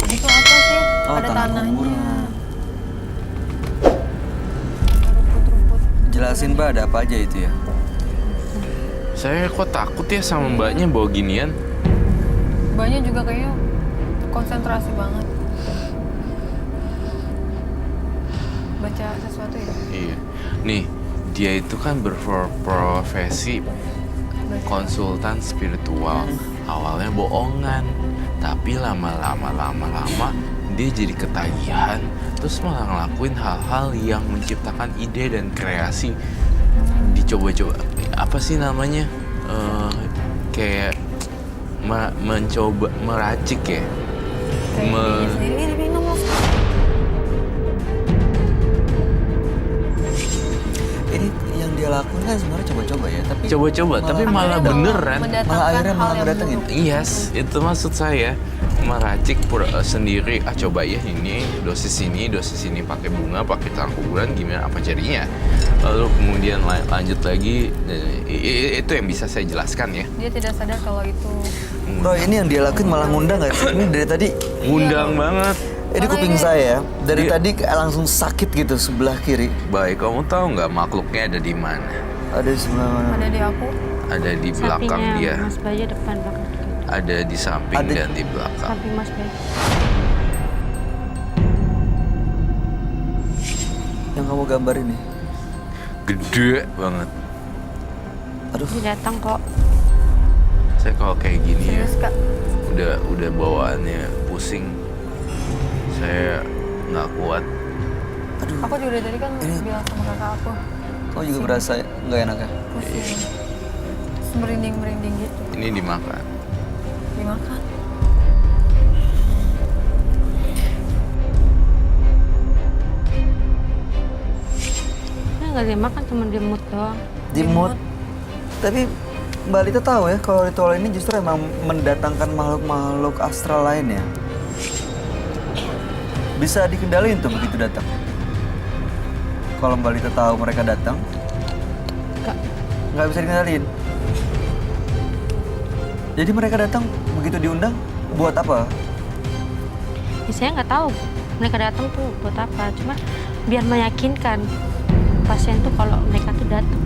S2: Itu apa sih?
S1: Oh,
S2: Ada
S1: tanah
S2: tanahnya.
S1: kuburan.
S2: Rumput-rumput.
S1: Jelasin Mbak, ada apa aja itu ya?
S5: Saya kok takut ya sama mbaknya bawa ginian.
S2: Banyak juga kayaknya konsentrasi banget. Baca sesuatu ya?
S5: Iya. Nih, dia itu kan berprofesi konsultan spiritual. Awalnya bohongan, tapi lama-lama dia jadi ketagihan, terus malah ngelakuin hal-hal yang menciptakan ide dan kreasi. Dicoba-coba, apa sih namanya? Kayak mencoba meracik ya.
S2: Kayak dirinya sendiri, ini minum loh.
S1: Ini yang dia lakukan kan sebenarnya coba-coba ya, tapi
S5: Coba-coba, tapi malah
S2: Akhirnya
S5: beneran.
S1: malah akhirnya
S2: hal
S1: malah
S2: yang
S1: ngedatengin.
S2: buruk.
S5: Yes, itu maksud saya meracik sendiri. Coba ya ini dosis ini pakai bunga, pakai tanah kuburan, gimana apa jadinya? Lalu kemudian lanjut lagi, itu yang bisa saya jelaskan ya.
S2: Dia tidak sadar kalau itu
S1: Roy, ini yang dia lakuin malah ngundang nggak sih? Ini dari tadi,
S5: Ngundang banget.
S1: ini kuping saya dari
S5: Iya.
S1: tadi kayak langsung sakit gitu sebelah kiri.
S5: Baik, kamu tahu nggak makhluknya ada di mana?
S1: Ada di sebelah mana?
S2: ada di aku.
S5: Ada di belakang
S7: Sampingnya
S5: dia,
S7: Mas Bayu, depan belakang.
S5: ada di samping
S1: Ada-
S5: dan di belakang.
S7: Samping Mas Bayu.
S1: Yang kamu gambar ini.
S5: Gede banget.
S1: Aduh,
S7: Dia datang kok.
S5: Saya kalau kayak gini ya,
S2: Serius Kak?
S5: udah bawaannya pusing. Saya nggak kuat.
S1: aduh.
S2: Aku juga dari tadi kan bilang sama kakak aku
S1: Kamu juga berasa nggak enak ya?
S2: pusing. Merinding-merinding gitu.
S5: Ini dimakan.
S2: Dimakan.
S7: Nah, nggak dia makan, cuma dia mood doang.
S1: Di mood. Tapi Mbak Lita tahu ya kalau ritual ini justru emang mendatangkan makhluk-makhluk astral lain ya. Bisa dikendaliin tuh begitu datang. Kalau Mbak Lita tahu mereka datang, nggak bisa dikendaliin. Jadi mereka datang begitu diundang buat apa?
S7: Ya, saya nggak tahu mereka datang tuh buat apa. Cuma biar meyakinkan pasien tuh kalau mereka tuh datang.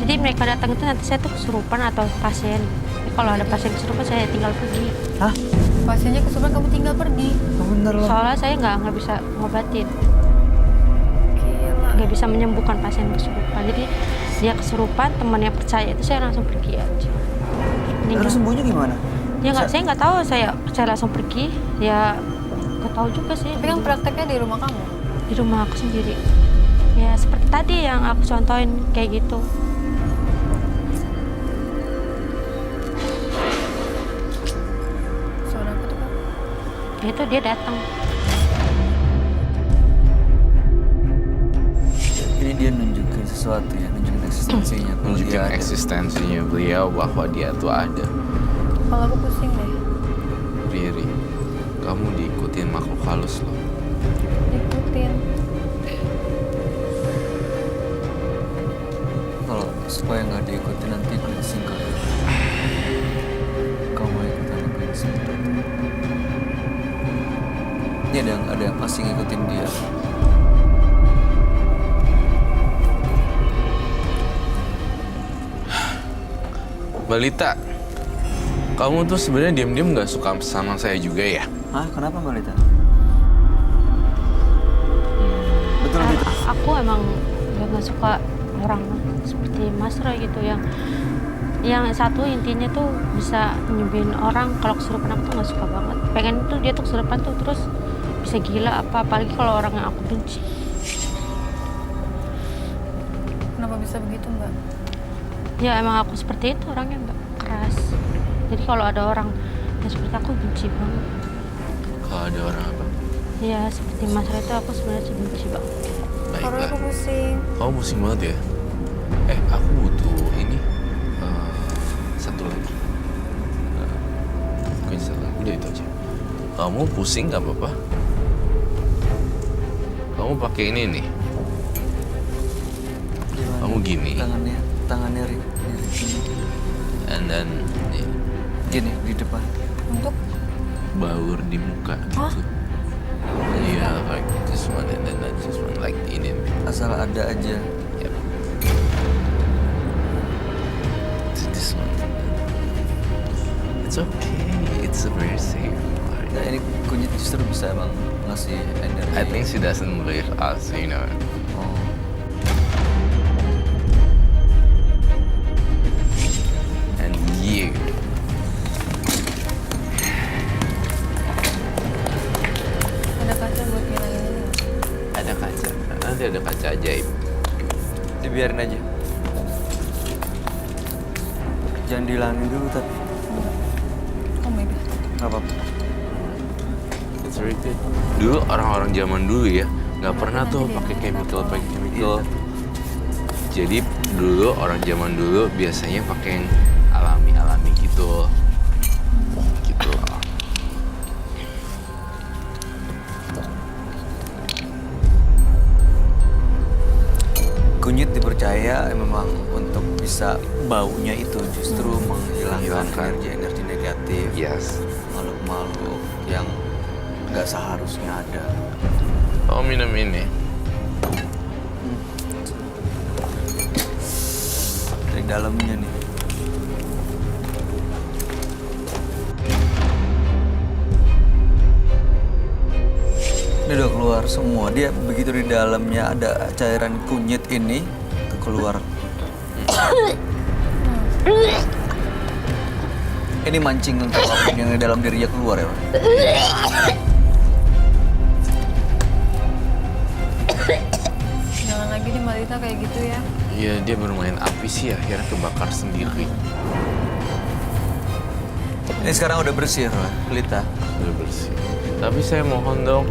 S7: Jadi mereka datang itu nanti saya tuh kesurupan atau pasien. Jadi kalau ada pasien kesurupan saya tinggal pergi.
S1: Hah?
S2: Pasiennya kesurupan kamu tinggal pergi.
S1: Bener loh.
S7: Soalnya saya nggak bisa ngobatin,
S2: Gila.
S7: nggak bisa menyembuhkan pasien kesurupan. Jadi dia kesurupan, temannya percaya itu saya langsung pergi aja.
S1: Terus sembuhnya gimana?
S7: Ya nggak, saya nggak tahu, saya langsung pergi. Ya nggak tahu juga sih.
S2: Tapi kan prakteknya di rumah kamu.
S7: Di rumah aku sendiri. Ya seperti tadi yang aku contohin kayak gitu.
S2: Suara apa tuh Kak?
S7: Ya itu dia datang.
S1: Ini dia nunjukin sesuatu ya, nunjukin eksistensinya. Kalau dia
S5: Nunjukin
S1: ada.
S5: eksistensinya beliau bahwa dia tuh ada.
S2: Kalau aku pusing deh.
S5: Riri, kamu diikutin makhluk halus loh.
S2: Ikutin.
S1: Kalau supaya nggak diikutin nanti cleansing kali. Kamu mau ikutan cleansing? Ini ada yang pasti ngikutin dia.
S5: Balita, kamu tuh sebenarnya diam-diam nggak suka sama saya juga ya?
S1: Hah? Kenapa Mbak Lita? Betul gitu?
S7: Aku emang nggak suka orang seperti Mas Roy gitu yang satu intinya tuh bisa nyembuhin orang. Kalau kesurupan aku tuh nggak suka banget. Pengen tuh dia tuh kesurupan tuh terus bisa gila apalagi kalau orang yang aku benci.
S2: Kenapa bisa begitu, Mbak?
S7: Ya emang aku seperti itu, orangnya Mbak, keras. Jadi kalau ada orang yang seperti aku benci banget.
S5: Kalau ada orang apa?
S7: Ya seperti Mas Roy itu aku sebenarnya benci banget.
S2: Kalau
S5: Baiklah.
S2: aku pusing.
S5: Kamu pusing banget ya? Aku butuh ini. Satu lagi. Kunci satu lagi. Udah itu aja. Kamu pusing nggak apa-apa? Kamu pakai ini nih.
S1: Gimana?
S5: Kamu gini.
S1: Tangannya Ri.
S5: And then
S1: Gini di depan.
S2: Untuk
S5: baur di muka gitu. Iya, like this one and then this one like ini.
S1: Asal ada aja.
S5: Yep. This one. It's okay. It's very safe.
S1: Nah, ini kunyit justru bisa emang ngasih energi.
S5: I think she doesn't believe us, you know.
S1: Oh.
S5: And you.
S2: ada kaca buat ngilangin ini nggak?
S5: Ada kaca. Nanti ada kaca ajaib.
S1: Dibiarin aja. Jangan dihilangin dulu tapi
S2: Oh my god.
S1: nggak apa-apa.
S5: It's very good. Dulu orang-orang zaman dulu ya, nggak pernah tuh pakai chemical. Jadi dulu orang zaman dulu biasanya pakai yang alami gitu. Gitu.
S1: Kunyit dipercaya memang untuk bisa baunya itu justru menghilangkan energi negatif,
S5: Yes.
S1: makhluk-makhluk yang nggak seharusnya ada.
S5: Oh, minum ini.
S1: Dari dalamnya nih. Ini udah keluar semua. Dia begitu di dalamnya ada cairan kunyit ini keluar. Ini mancing untuk apa yang di dalam dirinya keluar ya, Pak?
S2: Jangan lagi di Malita kayak gitu ya.
S5: Iya, dia bermain api sih akhirnya kebakar sendiri.
S1: Ini sekarang udah bersih, Lita.
S5: Udah bersih. Tapi saya mohon dong,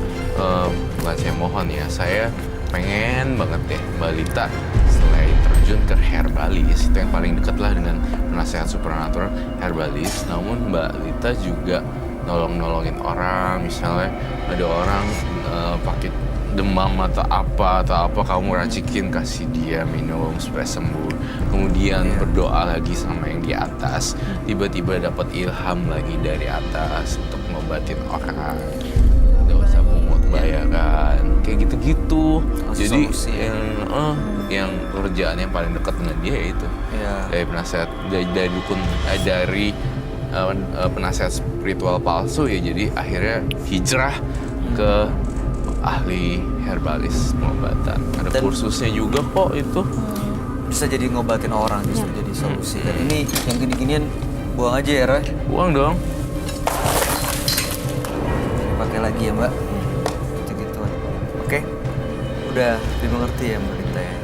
S5: bukan saya mohon ya, saya pengen banget deh Mbak Lita selain terjun ke herbalis, itu yang paling dekat lah dengan penasehat supernatural herbalis. Namun Mbak Lita juga nolongin orang, misalnya ada orang pakai demam atau apa kamu racikin kasih dia minum supaya sembuh, kemudian berdoa lagi sama yang di atas, tiba-tiba dapat ilham lagi dari atas untuk ngobatin orang, nggak usah pungut bayaran kayak gitu-gitu. Jadi
S1: solusi.
S5: yang kerjaan yang paling dekat dengan dia itu
S1: Iya.
S5: dari penasehat dari dukun dari penasehat spiritual palsu ya, jadi akhirnya hijrah ke ahli herbalis pengobatan. Ada
S1: Dan-
S5: kursusnya juga kok itu.
S1: Bisa jadi ngobatin orang justru jadi solusi. Dan ini yang gini-ginian buang aja ya, Roy.
S5: Buang dong.
S1: Pakai lagi ya, Mbak. Gitu-gituan. Oke? Udah dimengerti ya, Mbak Lita ya?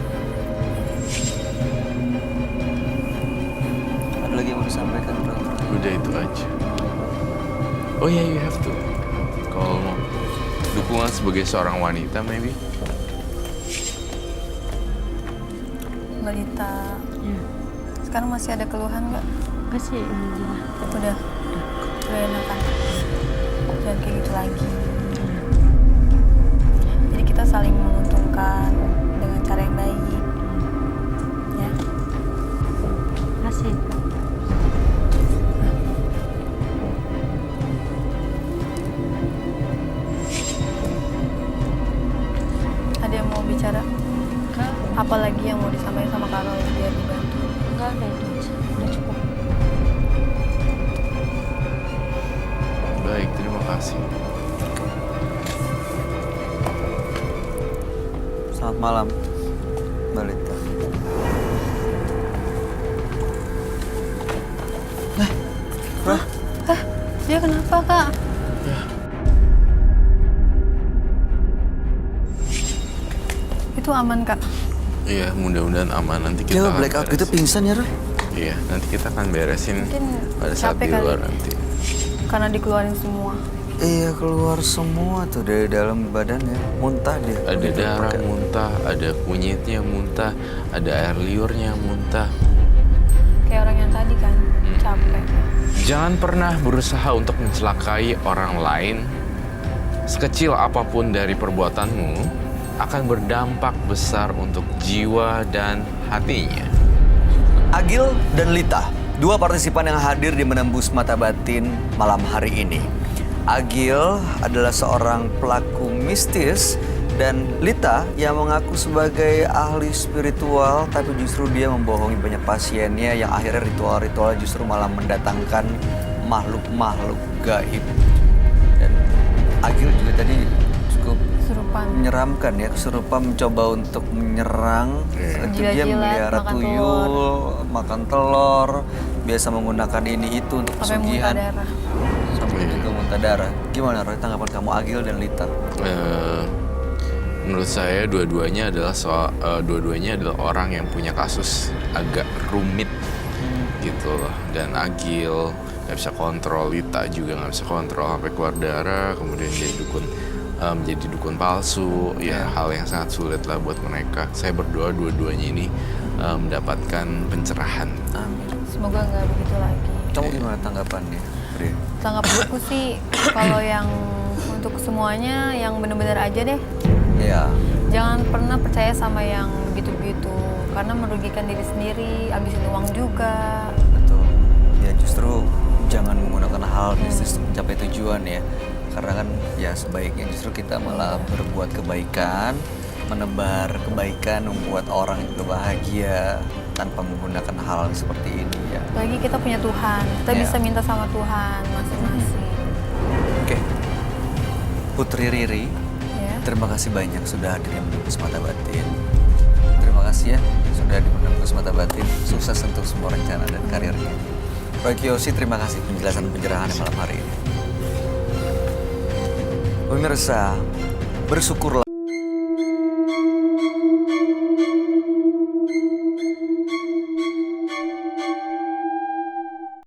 S1: Ada lagi yang mau disampaikan, Roy?
S5: Udah itu aja. Oh ya, you have to. Kalau mau dukungan sebagai seorang wanita, maybe.
S2: Malita.
S7: Ya.
S2: Sekarang masih ada keluhan nggak?
S7: Enggak sih, alhamdulillah.
S2: Udah enakan. Jangan kayak gitu lagi. Jadi kita saling menguntungkan dengan cara yang baik. Ya.
S7: Makasih.
S2: Ada yang mau bicara?
S7: Enggak,
S2: Apalagi yang mau disampaikan sama Karol biar dibantu?
S7: enggak ada itu aja. Udah cukup.
S5: Baik, terima kasih.
S1: Selamat malam, Mbak Lita.
S2: Dia kenapa, Kak? Itu aman, Kak?
S5: Iya, mudah-mudahan aman. Nanti kita
S1: Dia
S5: akan
S1: blackout gitu
S5: beresin.
S1: pingsan ya, Roy?
S5: Iya, nanti kita akan beresin
S2: Mungkin
S5: pada saat
S2: capek
S5: di
S2: kali.
S5: luar nanti.
S2: Karena dikeluarin semua.
S1: Iya, keluar semua tuh dari dalam badannya. Muntah dia.
S5: Ada
S1: Begitu
S5: darah
S1: pakai.
S5: muntah, ada kunyitnya muntah, ada air liurnya muntah.
S2: Kayak orang yang tadi kan, capek.
S5: Jangan pernah berusaha untuk mencelakai orang lain. Sekecil apapun dari perbuatanmu akan berdampak besar untuk jiwa dan hatinya.
S1: Agil dan Lita, dua partisipan yang hadir di Menembus Mata Batin malam hari ini. Agil adalah seorang pelaku mistis dan Lita yang mengaku sebagai ahli spiritual, tapi justru dia membohongi banyak pasiennya yang akhirnya ritual-ritual justru malah mendatangkan makhluk-makhluk gaib. Dan Agil juga tadi cukup
S2: Kesurupan.
S1: menyeramkan ya, kesurupan mencoba untuk menyerang. Itu dia
S2: Jilat-jilat,
S1: melihara
S2: makan
S1: tuyul, makan telur, biasa menggunakan ini itu untuk
S2: Sampai muntah
S1: pesugihan.
S2: darah.
S1: Sampai juga muntah darah. Gimana Roy, tanggapan kamu Agil dan Lita?
S5: Menurut saya dua-duanya adalah orang yang punya kasus agak rumit gitu loh. Dan Agil nggak bisa kontrol, Lita juga nggak bisa kontrol sampai keluar darah, kemudian jadi dukun palsu. Ya hal yang sangat sulit lah buat mereka. Saya berdoa dua-duanya ini mendapatkan pencerahan.
S1: Amin.
S2: Semoga nggak begitu lagi.
S1: Kamu gimana tanggapannya, Ri?
S2: Tanggapan aku sih, kalau yang untuk semuanya yang bener-bener aja deh.
S1: Ya,
S2: Jangan pernah percaya sama yang begitu-begitu. Karena merugikan diri sendiri, habisin uang juga.
S1: betul. Ya justru jangan menggunakan hal mistis untuk mencapai tujuan ya. Karena kan ya sebaiknya justru kita malah berbuat kebaikan, menebar kebaikan, membuat orang juga bahagia tanpa menggunakan hal seperti ini ya.
S2: Lagi kita punya Tuhan, kita
S1: Ya.
S2: bisa minta sama Tuhan masing-masing.
S1: Oke, Putri Riri,
S2: Ya.
S1: terima kasih banyak sudah hadir di Menembus Mata Batin. Terima kasih ya sudah di Menembus Mata Batin. Sukses untuk semua rencana dan karirnya. Roy Kiyoshi, terima kasih penjelasan pencerahan malam hari ini. Pemirsa, bersyukurlah